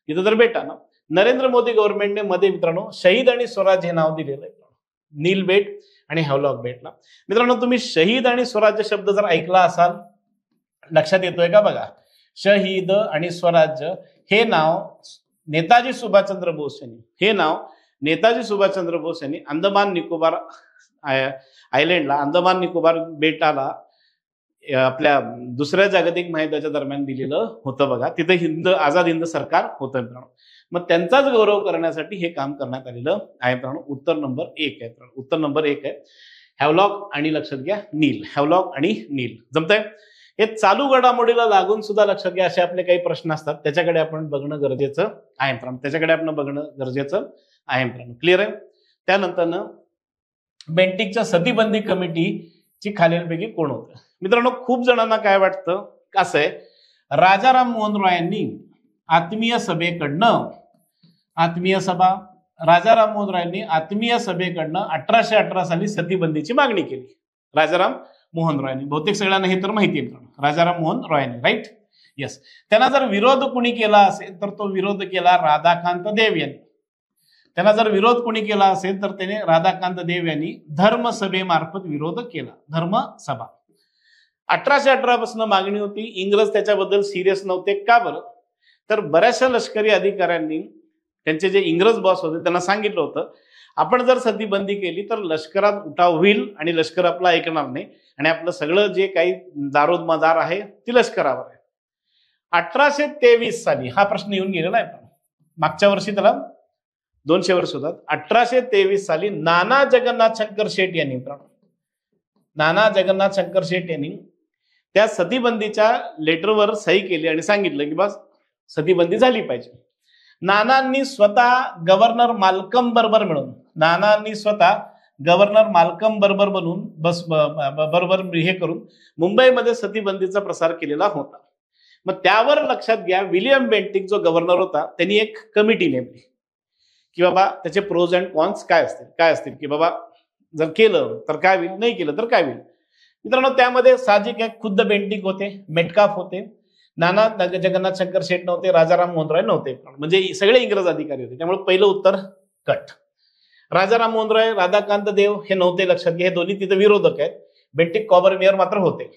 तिथं तर बेटांना. नरेंद्र मोदी गव्हर्नमेंटने मध्ये मित्रांनो शहीद आणि स्वराज हे नाव दिलेलं आहे नील बेट आणि हॅवलॉक बेटला. मित्रांनो, तुम्ही शहीद आणि स्वराज्य शब्द जर ऐकला असाल, लक्षात येतोय का बघा. शहीद आणि स्वराज्य हे नाव नेताजी सुभाषचंद्र बोस यांनी, हे नाव नेताजी सुभाषचंद्र बोस यांनी अंदमान निकोबार आयलंडला, अंदमान निकोबार बेटाला आपल्या दुसऱ्या जागतिक महायुद्धाच्या दरम्यान दिलेलं होतं बघा. तिथे आझाद हिंद सरकार होतं मित्रांनो. मग त्यांचाच गौरव करण्यासाठी हे काम करण्यात आलेलं आहे मित्रांनो. उत्तर नंबर 1 आहे. उत्तर नंबर 1 आहे हॅवलॉक आणि लक्षात घ्या नील. हॅवलॉक आणि नील जमतंय. हे चालू घडामोडीला लागून सुद्धा लक्षात घ्या असे आपले काही प्रश्न असतात, त्याच्याकडे आपण बघणं गरजेचं आहे मित्रांनो. त्याच्याकडे आपण बघणं गरजेचं आहे मित्रांनो. क्लिअर आहे. त्यानंतर बेंटिकच्या सतीबंदी कमिटीची खालीलपैकी कोण होतं? मित्रांनो, खूप जणांना काय वाटतं, कसं आहे, राजाराम मोहन रॉय यांनी आत्मीय सभेकडनं, आत्मीय सभा, राजाराम मोहन रॉय यांनी आत्मीय सभेकडनं 1818 साली सतीबंदीची मागणी केली. राजाराम मोहन रॉय यांनी, बहुतेक सगळ्यांना हे तर माहिती आहे, राजाराम मोहन रॉय यांनी, राईट. येस. त्यांना जर विरोध कुणी केला असेल तर तो विरोध केला राधाकांत देव यांनी. त्यांना जर विरोध कोणी केला असेल तर त्याने राधाकांत देव यांनी धर्मसभेमार्फत विरोध केला. धर्मसभा 1818 पासून मागणी होती. इंग्रज त्याच्याबद्दल सिरियस नव्हते. का बरं? तर बऱ्याचशा लष्करी अधिकाऱ्यांनी त्यांचे जे इंग्रज बॉस होते त्यांना सांगितलं होतं, आपण जर सतीबंदी केली तर लष्करात उठाव होईल आणि लष्कर आपला ऐकणार नाही आणि आपलं सगळं जे काही दारोमदार आहे ती लष्करावर आहे. 1823 साली हा प्रश्न येऊन गेलेला आहे. मागच्या वर्षी त्याला 200 वर्ष होतात. 1823 साली नाना जगन्नाथ शंकर शेठ यांनी, नाना जगन्नाथ शंकर शेठ यांनी त्या सतीबंदीच्या लेटरवर सही केली आणि सांगितलं की बस सतीबंदी झाली पाहिजे. नानांनी स्वतः गव्हर्नर माल्कम बरोबर मिळून, नानांनी स्वतः गव्हर्नर माल्कम बरोबर बनून बरोबर हे करून मुंबईमध्ये सतीबंदीचा प्रसार केलेला होता. मग त्यावर लक्षात घ्या, विलियम बेंटिक जो गव्हर्नर होता त्यांनी एक कमिटी नेमली की बाबा त्याचे प्रोज अँड कॉन्स काय असतील की बाबा जर केलं तर काय होईल, नाही केलं तर काय होईल. मित्रांनो, त्यामध्ये साहजिक आहे, खुद्द बेंटिक होते, मेटकाफ होते, नाना जगन्नाथ शंकर शेठ नव्हते, राजाराम मोहन रॉय नव्हते, म्हणजे सगळे इंग्रज अधिकारी होते. त्यामुळे पहिलं उत्तर कट. राजाराम मोहन रॉय, राधाकांत देव हे नव्हते, लक्षात घ्या. हे दोन्ही तिथे विरोधक आहेत. बेंटिक कॉबरमेयर मात्र होते.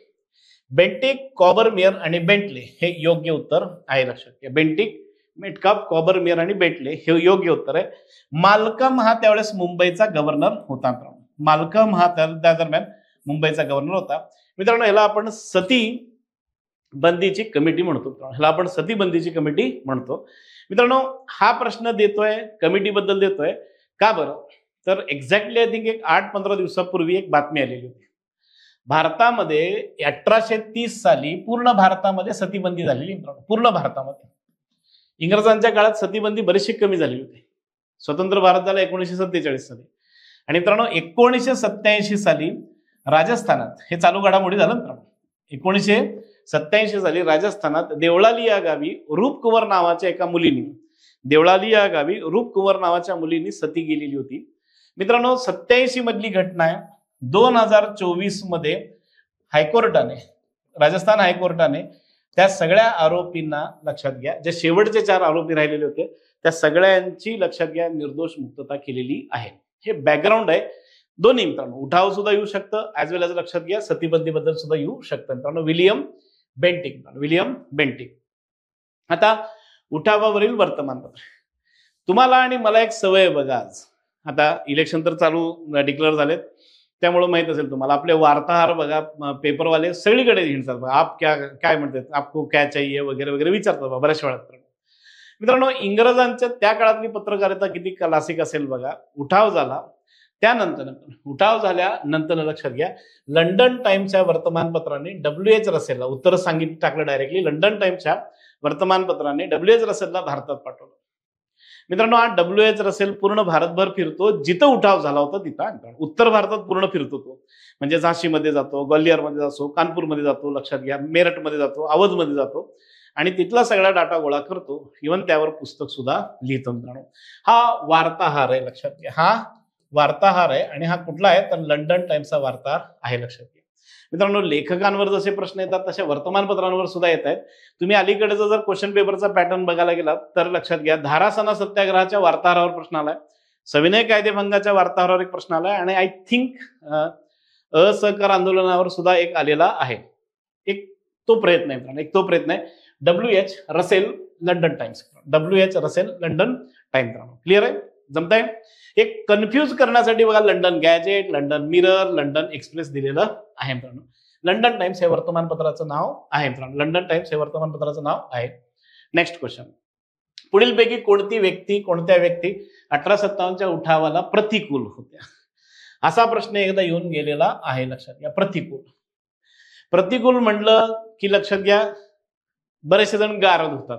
बेंटिक, कॉबरमेयर आणि बेंटले हे योग्य उत्तर आहे, लक्षात घ्या. बेंटिक, मेटकाप, कॉबरमेयर आणि बेंटले हे योग्य उत्तर आहे. माल्कम हा त्यावेळेस मुंबईचा गव्हर्नर होता. माल्कम हा त्या दरम्यान मुंबईचा गव्हर्नर होता. मित्रांनो, ह्याला आपण सती बंदीची कमिटी म्हणतो. मित्रांनो, हा प्रश्न देतोय कमिटी बद्दल देतोय का बरं, तर एक्झॅक्टली आय थिंक एक 8-15 दिवसापूर्वी एक बातमी आलेली होती. भारतामध्ये 1830 साली पूर्ण भारतामध्ये सतीबंदी झालेली. मित्रांनो, पूर्ण भारतामध्ये. इंग्रजांच्या काळात सतीबंदी बरीचशी कमी झालेली होती. स्वतंत्र भारत झाला 1947 साली. आणि मित्रांनो, 1987 साली राजस्थानात हे चालू घडामोडी झालं. मित्रांनो, 1987 साली राजस्थानात देवळाली या गावी रूपकुंवर नावाच्या एका मुलीनी सती गेलेली होती. मित्रांनो, 87 मधली घटना आहे. 2024 मध्ये राजस्थान हायकोर्टाने त्या सगळ्या आरोपींना, लक्षात घ्या, जे शेवटचे 4 आरोपी राहिलेले होते त्या सगळ्यांची, लक्षात घ्या, निर्दोष मुक्तता केलेली आहे. हे बॅकग्राऊंड आहे. दोन्ही मित्रांनो, उठाव सुद्धा येऊ शकतं ऍज वेल एज, लक्षात घ्या, सतीबंदीबद्दल सुद्धा येऊ शकतं. मित्रांनो, विलियम बेंटिक. आता उठावावरील वर्तमानपत्र. तुम्हाला आणि मला एक सवय बघा, आज आता इलेक्शन तर चालू डिक्लेअर झालेत, त्यामुळे माहित असेल तुम्हाला, आपले वार्ताहर बघा, पेपरवाले सगळीकडे हिंडतात बघा, आप काय म्हणतात, आपको क्या चाहिए वगैरे वगैरे विचारतात बऱ्याच वेळा. मित्रांनो, इंग्रजांच्या त्या काळातली पत्रकारिता किती क्लासिक असेल बघा. उठाव झाल्यानंतर लक्षात घ्या, लंडन टाइम्सच्या वर्तमानपत्राने WH रसेलला उत्तर सांगितलं, टाकलं डायरेक्टली. लंडन टाइम्सच्या वर्तमानपत्राने WH रसेलला भारतात पाठवलं. मित्रांनो, हा WH रसेल पूर्ण भारतभर फिरतो, जिथं उठाव झाला होता तिथं. उत्तर भारतात पूर्ण फिरतो तो, म्हणजे झाशीमध्ये जातो, ग्वालियरमध्ये जातो, कानपूरमध्ये जातो, लक्षात घ्या, मेरठमध्ये जातो, अवधमध्ये जातो आणि तिथला सगळा डाटा गोळा करतो. इव्हन त्यावर पुस्तक सुद्धा लिहितो. मित्रांनो, हा वार्ताहर आहे, लक्षात घ्या, हा वार्ताहर आहे. आणि हा कुठला आहे, तर लंडन टाइम्सचा वार्ताहर आहे, लक्षात घ्या. मित्रांनो, लेखकांवर जसे प्रश्न येतात तसे वर्तमानपत्रांवर सुद्धा येत आहेत. तुम्ही अलीकडेचा जर क्वेश्चन पेपरचा पॅटर्न बघायला गेलात तर लक्षात घ्या, धारासना सत्याग्रहाच्या वार्ताहरावर प्रश्न आलाय, सविनय कायदेभंगाच्या वार्ताहरावर एक प्रश्न आलाय आणि आय थिंक असहकार आंदोलनावर सुद्धा एक आलेला आहे. एक तो प्रयत्न आहे. WH Russell London Times. Clear आहे, जमताय. एक कन्फ्यूज करण्यासाठी बघा, London Gazette, London Mirror, London Express दिलेलं आहे. मित्रांनो, लंडन टाइम्स हे वर्तमानपत्राचं नाव आहे. Next question. पुढीलपैकी कोणत्या व्यक्ती 1857च्या उठावाला प्रतिकूल होत्या, असा प्रश्न एकदा येऊन गेलेला आहे, लक्षात घ्या. प्रतिकूल म्हणलं की लक्षात घ्या, बरेचसे जण गारद होतात.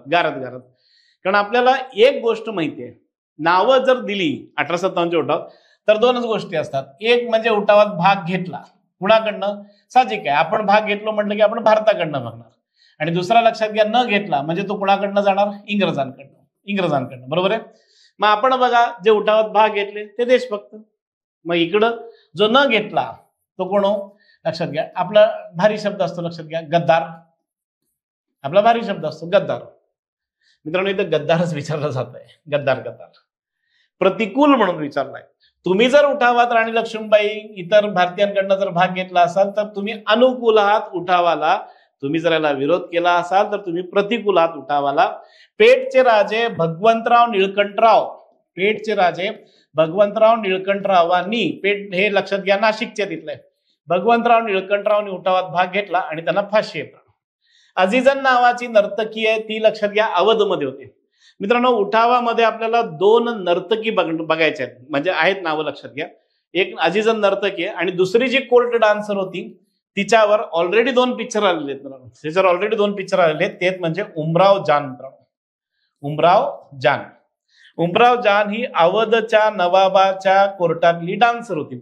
कारण आपल्याला एक गोष्ट माहिती आहे, नावं जर दिली 1857चे उठाव तर 2च गोष्टी असतात. एक म्हणजे उठावात भाग घेतला कुणाकडनं, साहजिक आहे, आपण भाग घेतलो म्हटलं की आपण भारताकडनं बघणार. आणि दुसरा लक्षात घ्या, न घेतला म्हणजे तो कुणाकडनं जाणार, इंग्रजांकडनं. बरोबर आहे. मग आपण बघा, जे उठावात भाग घेतले ते देशभक्त. मग इकडं जो न घेतला तो कोण, लक्षात घ्या, आपला भारी शब्द असतो, लक्षात घ्या, गद्दार. मित्रांनो, इथं गद्दारच विचारलं जात आहे, गद्दार. प्रतिकूल म्हणून विचारलाय. तुम्ही जर उठावात राणी लक्ष्मीबाई इतर भारतीयांकडनं जर भाग घेतला असाल तर तुम्ही अनुकूल आहात उठावाला. तुम्ही जर याला विरोध केला असाल तर तुम्ही प्रतिकूल आहात उठावाला. पेठचे राजे भगवंतराव निळकंठरावांनी, पेठ हे लक्षात घ्या नाशिकच्या तिथले, भगवंतराव निळकंठरावांनी उठावात भाग घेतला आणि त्यांना फाशी येतात. अजिजन नावाची नर्तकी आहे, ती लक्षात घ्या अवधमध्ये होते. मित्रांनो, उठावामध्ये आपल्याला 2 नर्तकी बघायच्या आहेत, म्हणजे आहेत नावं, लक्षात घ्या. एक अजिजन नर्तकी आहे आणि दुसरी जी कोर्ट डान्सर होती तिच्यावर ऑलरेडी 2 पिक्चर आलेले आहेत. ते म्हणजे उमराव जान ही अवधच्या नवाबाच्या कोर्टातली डान्सर होती.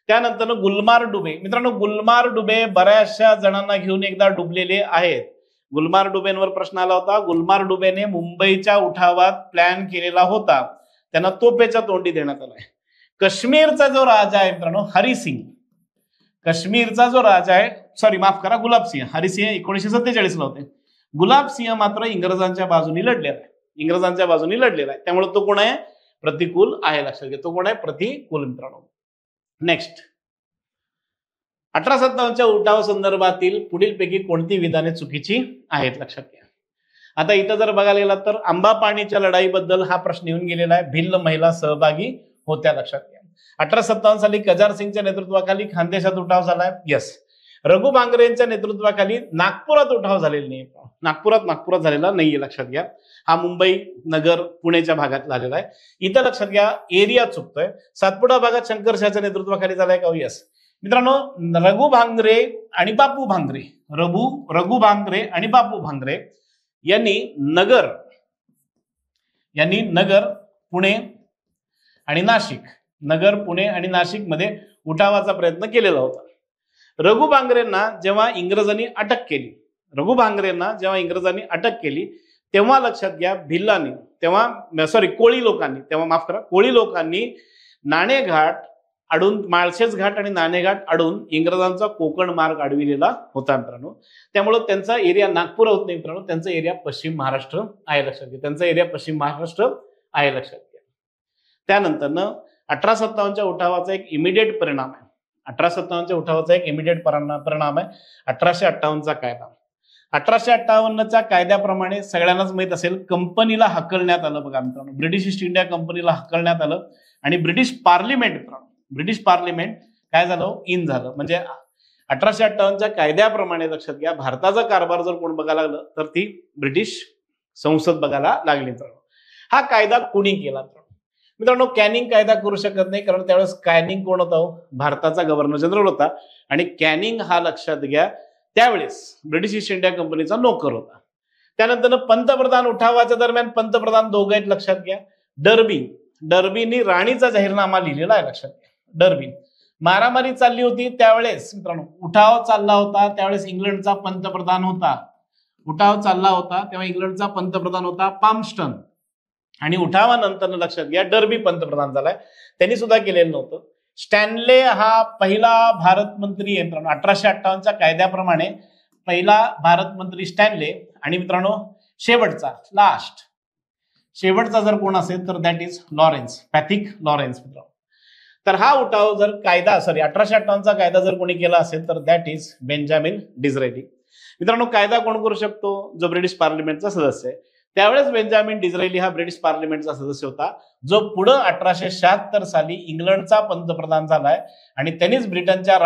त्यानंतर गुलमार डुबे. मित्रांनो, गुलमार डुबे बऱ्याचशा जणांना घेऊन एकदा डुबलेले आहेत. गुलमार डुबेंवर प्रश्न आला होता. गुलमार डुबेने मुंबईच्या उठावात प्लॅन केलेला होता, त्यांना तोफेच्या तोंडी देण्यात आलाय. काश्मीरचा जो राजा आहे मित्रांनो, हरिसिंग, गुलाबसिंह. हरिसिंह 1947 ला होते. गुलाबसिंह मात्र इंग्रजांच्या बाजूनी लढलेला आहे. त्यामुळे तो कोण आहे, प्रतिकूल आहे, लक्षात घ्या. तो कोण आहे, प्रतिकूल. मित्रांनो, नेक्स्ट 1857च्या उठाव संदर्भातील पुढीलपैकी कोणती विधाने चुकीची आहेत लक्षात घ्या. आता इथं जर बघायला गेला तर आंबापाणीच्या लढाईबद्दल हा प्रश्न येऊन गेलेला आहे. भिल्ल महिला सहभागी होत्या लक्षात घ्या. 1857 साली कजार सिंगच्या नेतृत्वाखाली खानदेशात उठाव झालाय. यस. रघु भांगरे यांच्या नेतृत्वाखाली नागपुरात उठाव झालेला नाही. नागपुरात झालेला नाहीये लक्षात घ्या. हा मुंबई नगर पुणेच्या भागात झालेला आहे. इथं लक्षात घ्या एरिया चुकतोय. सातपुडा भागात शंकरशाहच्या नेतृत्वाखाली झालाय का? यस. मित्रांनो रघु भांगरे आणि बापू भांगरे रघु भांगरे आणि बापू भांगरे यांनी नगर पुणे आणि नाशिक मध्ये उठावाचा प्रयत्न केलेला होता. रघु भांगरेंना जेव्हा इंग्रजांनी अटक केली तेव्हा लक्षात घ्या कोळी लोकांनी नाणेघाट अडून माळशेज घाट आणि नाणेघाट अडून इंग्रजांचा कोकण मार्ग अडविलेला होता मित्रांनो. त्यामुळे त्यांचा एरिया नागपूर होत नाही मित्रांनो, त्यांचा एरिया पश्चिम महाराष्ट्र आहे लक्षात घ्या. त्यानंतर 1857च्या उठावाचा एक इमिडिएट परिणाम आहे. 1858चा कायदा. 1858च्या कायद्याप्रमाणे सगळ्यांनाच माहित असेल कंपनीला हकलण्यात आलं. बघा मित्रांनो ब्रिटिश ईस्ट इंडिया कंपनीला हकलण्यात आलं आणि ब्रिटिश पार्लिमेंट काय झालं? इन झालं. म्हणजे 1858च्या कायद्याप्रमाणे लक्षात घ्या भारताचा कारभार जर कोण बघायला लागलं तर ती ब्रिटिश संसद बघायला लागली. हा कायदा कोणी केला? मित्रांनो कॅनिंग कायदा करू शकत नाही, कारण त्यावेळेस कॅनिंग कोण होता? भारताचा गव्हर्नर जनरल होता आणि कॅनिंग हा लक्षात घ्या त्यावेळेस ब्रिटिश ईस्ट इंडिया कंपनीचा नोकर होता. त्यानंतर पंतप्रधान उठावाच्या दरम्यान पंतप्रधान दोघं आहेत लक्षात घ्या. डर्बीनी राणीचा जाहीरनामा लिहिलेला आहे लक्षात घ्या. डर्बी मारामारी चालली होती त्यावेळेस मित्रांनो, उठाव चालला होता त्यावेळेस इंग्लंडचा पंतप्रधान होता पामस्टन आणि उठावानंतर लक्षात घ्या डर्बी पंतप्रधान झालाय. त्यांनी सुद्धा केलेलं नव्हतं. स्टॅनले हा पहिला भारत मंत्री आहे मित्रांनो. 1858च्या कायद्याप्रमाणे पहिला भारत मंत्री स्टॅनले आणि मित्रांनो शेवटचा जर कोण असेल तर दॅट इज पॅथिक लॉरेन्स मित्रांनो. तर हा उठाव जर 1858चा कायदा जर कोणी केला असेल तर दॅट इज बेंजामिन डिझरेली. मित्रांनो कायदा कोण करू शकतो? जो ब्रिटिश पार्लिमेंटचा सदस्य आहे. त्यावेळेस बेंजामिन डिझरेली हा ब्रिटिश पार्लिमेंटचा सदस्य होता, जो पुढे 1876 साली इंग्लंडचा पंतप्रधान झालाय आणि त्यांनीच ब्रिटनच्या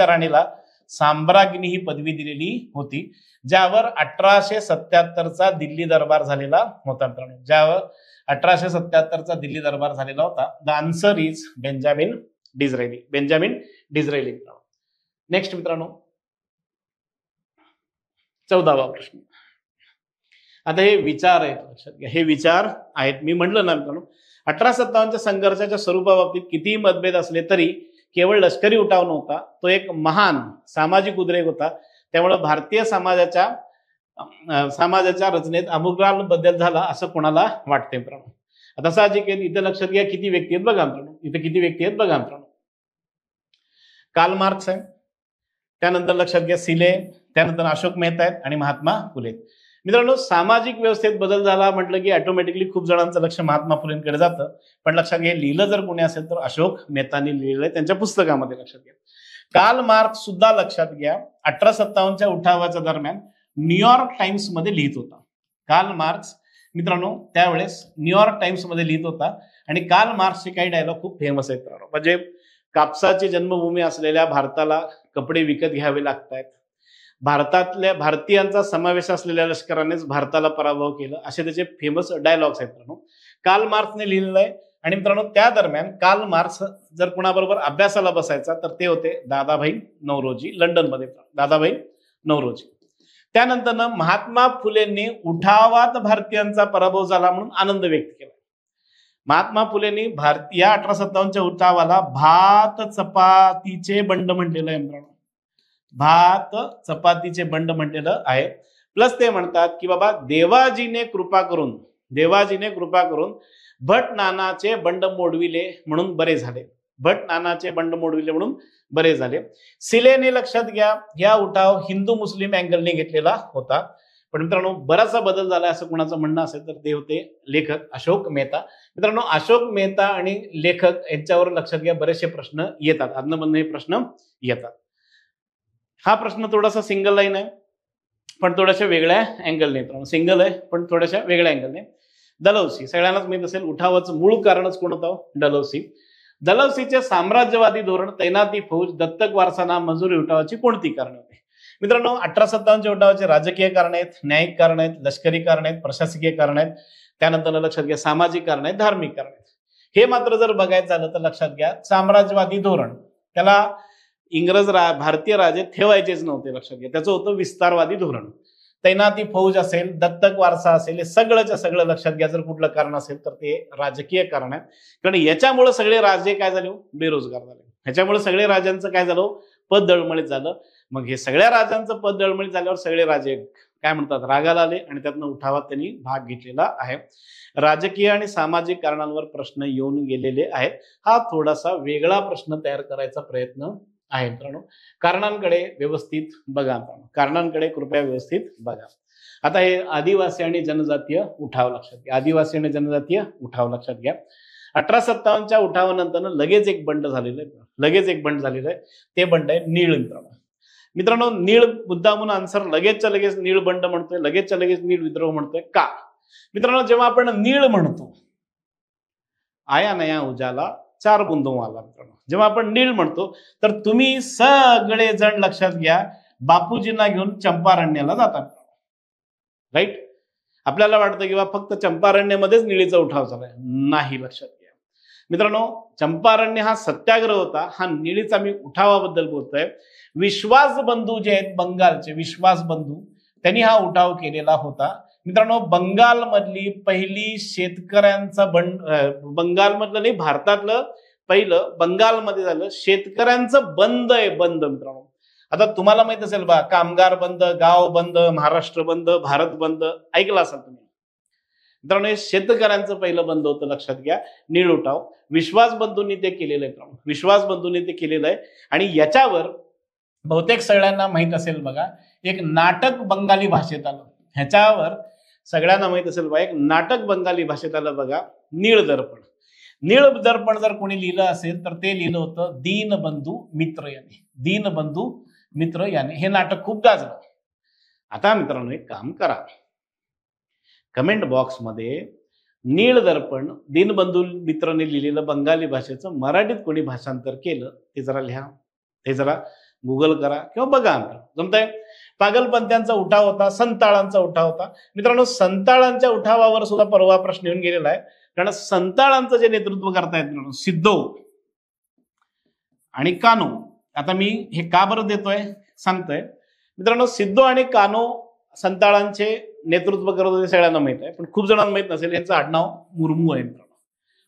राणीला साम्राज्ञी ही पदवी दिलेली होती, ज्यावर 1877चा दिल्ली दरबार झालेला होता मित्रांनो. The answer is Benjamin Disraeli. Next मित्रांनो 14वा प्रश्न. आता हे विचार आहेत लक्षात घ्या. हे विचार आहेत. मी म्हटलं ना मित्रांनो 1857च्या संघर्षाच्या स्वरूपाबाबतीत कितीही मतभेद असले तरी केवळ लष्करी उठाव नव्हता, तो एक महान सामाजिक उद्रेक होता. त्यामुळे भारतीय समाजाच्या रचनेत आमूलाग्र बदल झाला असं कोणाला वाटतंय मित्रांनो. आता साहजिक आहे इथं लक्षात घ्या किती व्यक्ती आहेत बघा मित्रांनो. कार्ल मार्क्स आहे, त्यानंतर लक्षात घ्या सिले, त्यानंतर अशोक मेहता आहेत आणि महात्मा फुले. मित्रांनो सामाजिक व्यवस्थेत बदल झाला म्हटलं की ऑटोमॅटिकली खूप जणांचं लक्ष महात्मा फुलेंकडे जातं, पण लक्षात घ्या लिहिलं जर कोणी असेल तर अशोक मेहतांनी लिहिलंय त्यांच्या पुस्तकामध्ये लक्षात घ्या. कार्ल मार्क्स सुद्धा लक्षात घ्या 1857च्या उठावाच्या दरम्यान न्यूयॉर्क टाइम्स मध्ये लिहित होता. कार्ल मार्क्स मित्रांनो त्यावेळेस न्यूयॉर्क टाइम्स मध्ये लिहित होता आणि कार्ल मार्क्सचे काही डायलॉग खूप फेमस आहेत मित्रांनो. म्हणजे कापसाची जन्मभूमी असलेल्या भारताला कपडे विकत घ्यावे लागतात, भारतीयांचा समावेश असलेल्या लष्करानेच भारताला पराभव केलं, असे त्याचे फेमस डायलॉग्स आहेत मित्रांनो. कार्ल मार्क्सने लिहिलेलं आहे. आणि मित्रांनो त्या दरम्यान कार्ल मार्क्स जर कुणाबरोबर अभ्यासाला बसायचा तर ते होते दादाभाई नौरोजी, लंडनमध्ये दादाभाई नौरोजी. त्यानंतर महात्मा फुलेंनी उठावात भारतीयांचा पराभव झाला म्हणून आनंद व्यक्त केला. महात्मा फुलेंनी या 1857च्या उठावाला भात चपातीचे बंड म्हटलेलं आहे मित्रांनो. भात चपातीचे बंड म्हटलेलं आहे. प्लस ते म्हणतात की बाबा देवाजीने कृपा करून भट नानाचे बंड मोडविले म्हणून बरे झाले. सिलेने लक्षात घ्या या उठाव हिंदू मुस्लिम अँगलने घेतलेला होता. पण मित्रांनो बराचसा बदल झाला असं कोणाचं म्हणणं असेल तर ते होते लेखक अशोक मेहता. मित्रांनो अशोक मेहता आणि लेखक यांच्यावर लक्षात घ्या बरेचसे प्रश्न येतात, अदनमधून हे प्रश्न येतात. हा प्रश्न थोडासा सिंगल लाईन आहे पण थोड्याशा वेगळ्या अँगलने, मित्रांनो सिंगल आहे पण थोड्याशा वेगळ्या अँगलने. डलहौसी सगळ्यांनाच माहित असेल उठावाचं मूळ कारणच कोण होतं? डलहौसी. डलहौसीचे साम्राज्यवादी धोरण, तैनाती फौज, दत्तक वारसाना, मजुरी उठावाची कोणती कारण होती? मित्रांनो 1857च्या उठावाचे राजकीय कारण आहेत, न्यायिक कारण आहेत, लष्करी कारण आहेत, प्रशासकीय कारण आहेत, त्यानंतर लक्षात घ्या सामाजिक कारण आहेत, धार्मिक कारण आहेत. हे मात्र जर बघायचं झालं तर लक्षात घ्या साम्राज्यवादी धोरण, त्याला भारतीय राजे ठेवायचेच नव्हते, लक्षात घ्या त्याचं होतं विस्तारवादी धोरण. तैनाती फौज असेल, दत्तक वारसा असेल, हे सगळंच्या सगळं लक्षात घ्या जर कुठलं कारण असेल तर ते राजकीय कारण आहे. कारण याच्यामुळे सगळे राजे काय झाले? बेरोजगार झाले. ह्याच्यामुळे सगळे राजांचं काय झालं? पद दळमळीत झालं. मग हे सगळ्या राजांचं पद दळमळीत झाल्यावर सगळे राजे काय म्हणतात? रागाला आले आणि त्यातनं उठावात त्यांनी भाग घेतलेला आहे. राजकीय आणि सामाजिक कारणांवर प्रश्न येऊन गेलेले आहेत. हा थोडासा वेगळा प्रश्न तयार करायचा प्रयत्न आहे मित्रांनो. कारणांकडे व्यवस्थित बघा, कारणांकडे कृपया व्यवस्थित बघा. आता हे आदिवासी आणि जनजातीय उठाव लक्षात घ्या. आदिवासी आणि जनजातीय उठाव लक्षात घ्या. 1857च्या उठावानंतर लगेच एक बंड झालेलं आहे, लगेच एक बंड झालेलं आहे. ते बंड आहे नीळ. मित्रांनो नीळ मुद्दामून आन्सर लगेचच्या लगेच नीळ बंड म्हणतोय, लगेचच्या लगेच नीळ विद्रोह म्हणतोय का? मित्रांनो जेव्हा आपण नीळ म्हणतो, आया नया उजाला 4 बुंदों वाला, मित्रांनो जेव्हा आपण नीळ म्हणतो तर तुम्ही सगळे जण लक्षात घ्या बापूजींना घेऊन चंपारण्याला जातात, राईट? आपल्याला वाटतं किंवा फक्त चंपारण्यामध्येच निळीचा उठाव झालाय, नाही. लक्षात घ्या मित्रांनो चंपारण्य हा सत्याग्रह होता, हा निळीचा मी उठावाबद्दल बोलतोय. विश्वास बंधू जे आहेत बंगालचे, विश्वास बंधू त्यांनी हा उठाव केलेला होता. मित्रांनो बंगालमधली पहिली शेतकऱ्यांचा बंगालमधलं नाही भारतातलं पहिलं बंगालमध्ये झालं शेतकऱ्यांचं बंद आहे, बंद. मित्रांनो आता तुम्हाला माहित असेल बा, कामगार बंद, गाव बंद, महाराष्ट्र बंद, भारत बंद ऐकलं असाल तुम्ही. मित्रांनो हे शेतकऱ्यांचं पहिलं बंद होतं, लक्षात घ्या. नीळ उठाव विश्वास बंधूंनी ते केलेलं आहे, विश्वास बंधूंनी ते केलेलं आहे. आणि याच्यावर बहुतेक सगळ्यांना माहित असेल बघा, एक नाटक बंगाली भाषेत आलं. ह्याच्यावर सगळ्यांना माहित असेल बघा, एक नाटक बंगाली भाषेत आलं बघा, नीळ दर्पण. नीळ दर्पण जर कोणी लिहिलं असेल तर ते लिहिलं होतं दीनबंधू मित्र याने, दीनबंधू मित्र याने. हे नाटक खूप गाजलं. आता मित्रांनो एक काम करा, कमेंट बॉक्समध्ये नीळ दर्पण दीनबंधू मित्रने लिहिलेलं बंगाली भाषेचं मराठीत कोणी भाषांतर केलं ते जरा लिहा, ते जरा गुगल करा किंवा बघा. जमतंय? पागलपंथ्यांचा उठाव होता, संताळांचा उठाव होता. मित्रांनो संताळांच्या उठावावर सुद्धा परवा प्रश्न येऊन गेलेला आहे. कारण संताळांचं जे नेतृत्व करतायत सिद्धो आणि कानो, आता मी हे का बरं देतोय सांगतोय. मित्रांनो सिद्धो आणि कानो संताळांचे नेतृत्व करत होते, सगळ्यांना माहित आहे. पण खूप जणांना माहित नसेल यांचं आडनाव मुर्मू आहे. मित्रांनो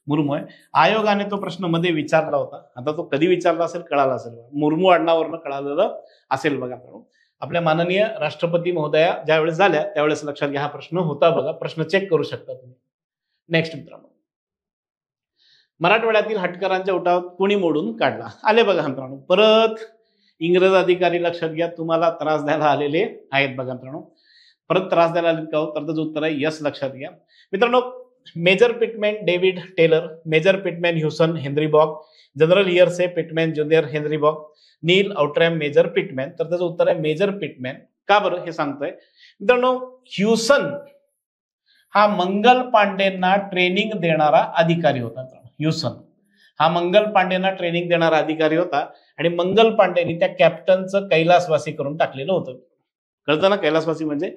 मुर्मू आहे. आयोगाने तो प्रश्न मध्ये विचारला होता, आता तो कधी विचारला असेल कळाला असेल, मुर्मू आडनावावरनं कळालेलं असेल बघा. आपल्या माननीय राष्ट्रपती महोदया ज्यावेळेस झाल्या त्यावेळेस लक्षात घ्या हा प्रश्न होता बघा, प्रश्न चेक करू शकता तुम्ही. नेक्स्ट मित्रांनो, मराठवाड्यातील हटकरांच्या उठाव कोणी मोडून काढला? आले बघा मित्रांनो. परत इंग्रज अधिकारी लक्षात घ्या तुम्हाला त्रास द्यायला आलेले आहेत बघा मित्रांनो. परत त्रास द्यायला आले का? तर त्याचं उत्तर आहे यस. लक्षात घ्या मित्रांनो. Major Pitman David Taylor, major Pitman Hewson Henry Boag, general Hearsey Pitman junior Henry Boag, Neil Outram major Pitman. तर त्याचं उत्तर आहे मेजर पिटमॅन. का बरं हे सांगतोय मित्रांनो? ह्युसन हा मंगल पांडेंना ट्रेनिंग देणारा अधिकारी होता. ह्युसन हा मंगल पांडेंना ट्रेनिंग देणारा अधिकारी होता आणि मंगल पांडेंनी त्या कॅप्टनचं कैलासवासी करून टाकलेलं होतं. कळतं ना? कैलासवासी म्हणजे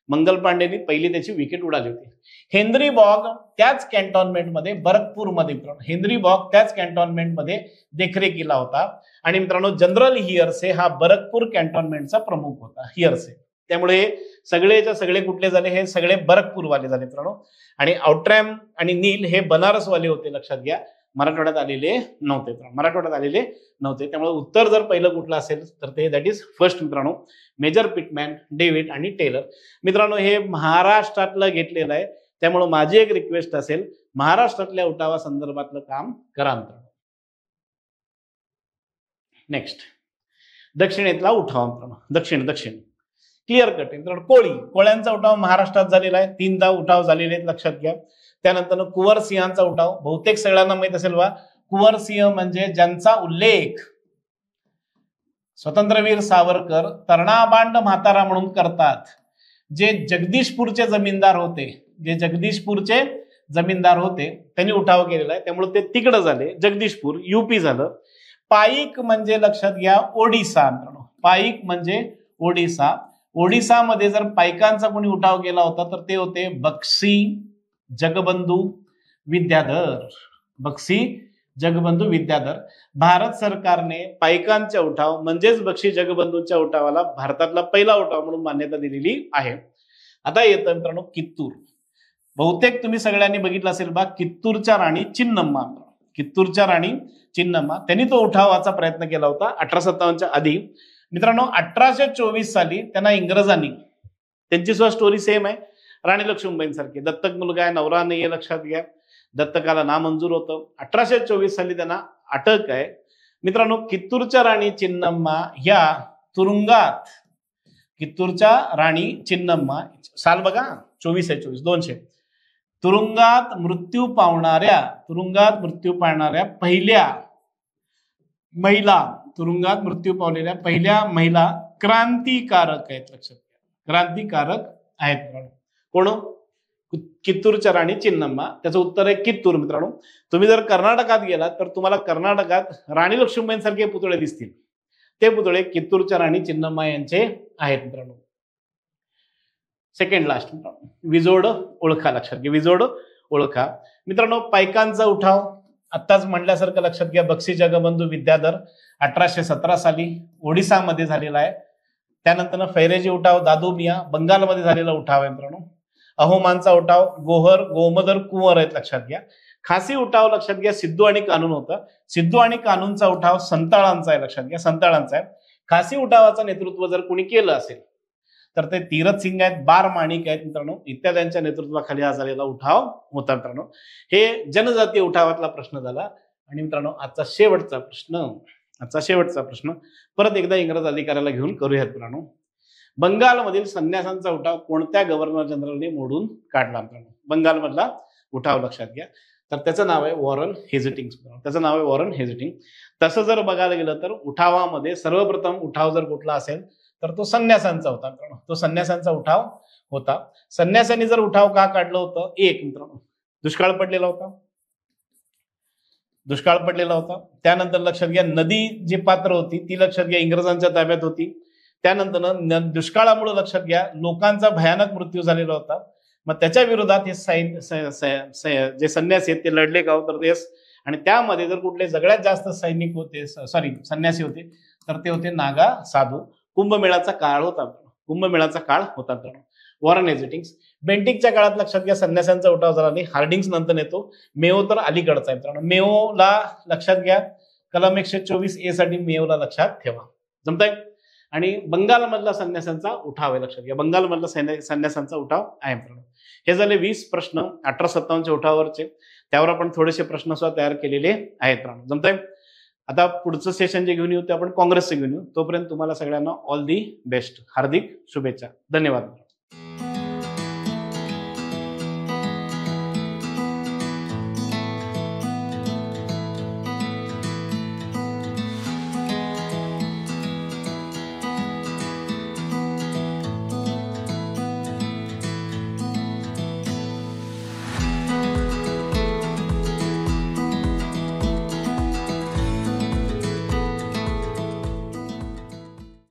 मंगल पांडेंनी पहिली त्याची विकेट उडाली होती. हेनरी बॉग त्याच कॅन्टॉन्मेंटमध्ये बरकपूरमध्ये, हेनरी बॉग त्याच कॅन्टॉन्मेंटमध्ये देखरेखीला होता. आणि मित्रांनो जनरल हियर्से हा बरकपूर कॅन्टॉन्मेंटचा प्रमुख होता, हियर्से. त्यामुळे सगळेच्या सगळे कुठले झाले? हे सगळे बरकपूरवाले झाले मित्रांनो. आणि आउट्रॅम आणि नील हे बनारसवाले होते, लक्षात घ्या. मराठवाड्यात आलेले नव्हते, मराठवाड्यात आलेले नव्हते. त्यामुळे उत्तर जर पहिलं कुठलं असेल तर ते दॅट इज फर्स्ट मित्रांनो, मेजर पिटमॅन डेव्हिड आणि टेलर. मित्रांनो हे महाराष्ट्रातलं घेतलेलं आहे, त्यामुळे माझी एक रिक्वेस्ट असेल महाराष्ट्रातल्या उठावा संदर्भातलं काम करा मित्रांनो. नेक्स्ट दक्षिणेतला उठाव मित्रांनो. दक्षिण क्लिअर कट आहे. तर कोळ्यांचा उठाव महाराष्ट्रात झालेला आहे, 3दा उठाव झालेले आहेत, लक्षात घ्या. त्यानंतर कुंवर सिंहांचा उठाव, बहुतेक सगळ्यांना माहित असेल बा, कुंवर सिंह म्हणजे ज्यांचा उल्लेख स्वतंत्रवीर सावरकर तर्णाबांड म्हातारा म्हणून करतात. जे जगदीशपूरचे जमीनदार होते, त्यांनी उठाव केलेला आहे, त्यामुळे ते तिकडे झाले. जगदीशपूर युपी झालं. पाईक म्हणजे लक्षात घ्या ओडिसा. पाईक म्हणजे ओडिसा. ओडिसामध्ये जर पायकांचा कोणी उठाव केला होता तर ते होते बक्षी जगबंधू विद्याधर. भारत सरकारने पायकांच्या उठाव म्हणजेच बक्षी जगबंधूंच्या उठावाला भारतातला पहिला उठाव म्हणून मान्यता दिलेली आहे. आता येतं मित्रांनो कित्तूर. बहुतेक तुम्ही सगळ्यांनी बघितलं असेल बा, कित्तूरच्या राणी चिन्नम्मा. त्यांनी तो उठावाचा प्रयत्न केला होता 1857च्या आधी. मित्रांनो 1824 साली त्यांना इंग्रजांनी, त्यांची सुद्धा स्टोरी सेम आहे राणी लक्ष्मीबाईंसारखी, दत्तक मुलगा आहे, नवरा नाही, लक्षात घ्या, दत्तकाला नामंजूर होतं. 1824 साली त्यांना अटक आहे. मित्रांनो कित्तूरच्या राणी चिन्नम्मा ह्या तुरुंगात, कित्तूरच्या राणी चिन्नम्मा, साल बघा 200 तुरुंगात मृत्यू पावणाऱ्या पहिल्या महिला, तुरुंगात मृत्यू पावलेल्या पहिल्या महिला क्रांतिकारक आहेत, लक्षात घ्या, क्रांतिकारक आहेत. कोण? कित्तूरच्या राणी चिन्नम्मा. त्याचं उत्तर आहे कित्तूर. मित्रांनो तुम्ही जर कर्नाटकात गेलात तर तुम्हाला कर्नाटकात राणी लक्ष्मीबाईंसारखे पुतळे दिसतील. ते पुतळे कित्तूरच्या राणी चिन्नम्मा यांचे आहेत. मित्रांनो सेकंड लास्ट विजोड ओळखा, लक्षात घ्या, विजोड ओळखा. मित्रांनो पायकांचा उठाव आत्ताच म्हटल्यासारखं लक्षात घ्या, बक्षी जगबंधू विद्याधर 1817 साली ओडिसामध्ये झालेला आहे. त्यानंतर फैरेजी उठाव दादू मिया बंगालमध्ये झालेला उठाव आहे. मित्रांनो अहोमांचा उठाव गोमदर कुंवर आहेत, लक्षात घ्या. खासी उठाव लक्षात घ्या सिद्धू आणि कानून होता. सिद्धू आणि कानूनचा उठाव संताळांचा आहे, लक्षात घ्या, संताळांचा आहे. खासी उठावाचं नेतृत्व जर कोणी केलं असेल तर ते तीरथ सिंग आहेत, बार माणिक आहेत मित्रांनो, इत्यादींच्या नेतृत्वाखाली हा झालेला उठाव होता. मित्रांनो हे जनजातीय उठावातला प्रश्न झाला. आणि मित्रांनो आजचा शेवटचा प्रश्न परत एकदा इंग्रज अधिकाऱ्याला घेऊन करूयात. मित्रांनो बंगालमधील संन्यासांचा उठाव कोणत्या गव्हर्नर जनरलने मोडून काढला? मित्रांनो बंगालमधला उठाव लक्षात घ्या, तर त्याचं नाव आहे वॉरन हेझिटिंग. तसं जर बघायला गेलं तर उठावामध्ये सर्वप्रथम उठाव जर कुठला असेल तर तो संन्यासांचा होता. मित्रांनो तो संन्यासांचा उठाव होता. संन्यासांनी जर उठाव का काढलं होतं? एक मित्रांनो दुष्काळ पडलेला होता. त्यानंतर लक्षात घ्या नदी जी पात्र होती ती लक्षात घ्या इंग्रजांच्या ताब्यात होती. त्यानंतर दुष्काळामुळे लक्षात घ्या लोकांचा भयानक मृत्यू झालेला होता. मग त्याच्या विरोधात हे जे संन्यासी आहेत ते लढले का? तर तेच. आणि त्यामध्ये जर कुठले सगळ्यात जास्त संन्यासी होते तर ते होते नागा साधू. कुंभमेळाचा काळ होता. वॉरन हेझिटिंग्स. बेंटिकच्या काळात लक्षात घ्या संन्यासांचा उठाव झाला नाही. हार्डिंग्स नंतर येतो. मेओ तर अलीकडचा आहे मित्रांनो. मेओला लक्षात घ्या कलम 124A साठी मेओला लक्षात ठेवा. जमताय? आणि बंगालमधला संन्यासांचा उठाव आहे, लक्षात घ्या, बंगालमधला संन्यासांचा उठाव आहे मित्रांनो. हे झाले 20 प्रश्न 1857च्या उठावावरचे. त्यावर आपण थोडेसे प्रश्न सुद्धा तयार केलेले आहेत मित्रांनो. जमताय? आता पुढचं सेशन जे घेऊन येऊ ते आपण काँग्रेसचे घेऊन येऊ. तोपर्यंत तुम्हाला सगळ्यांना ऑल दी बेस्ट, हार्दिक शुभेच्छा. धन्यवाद.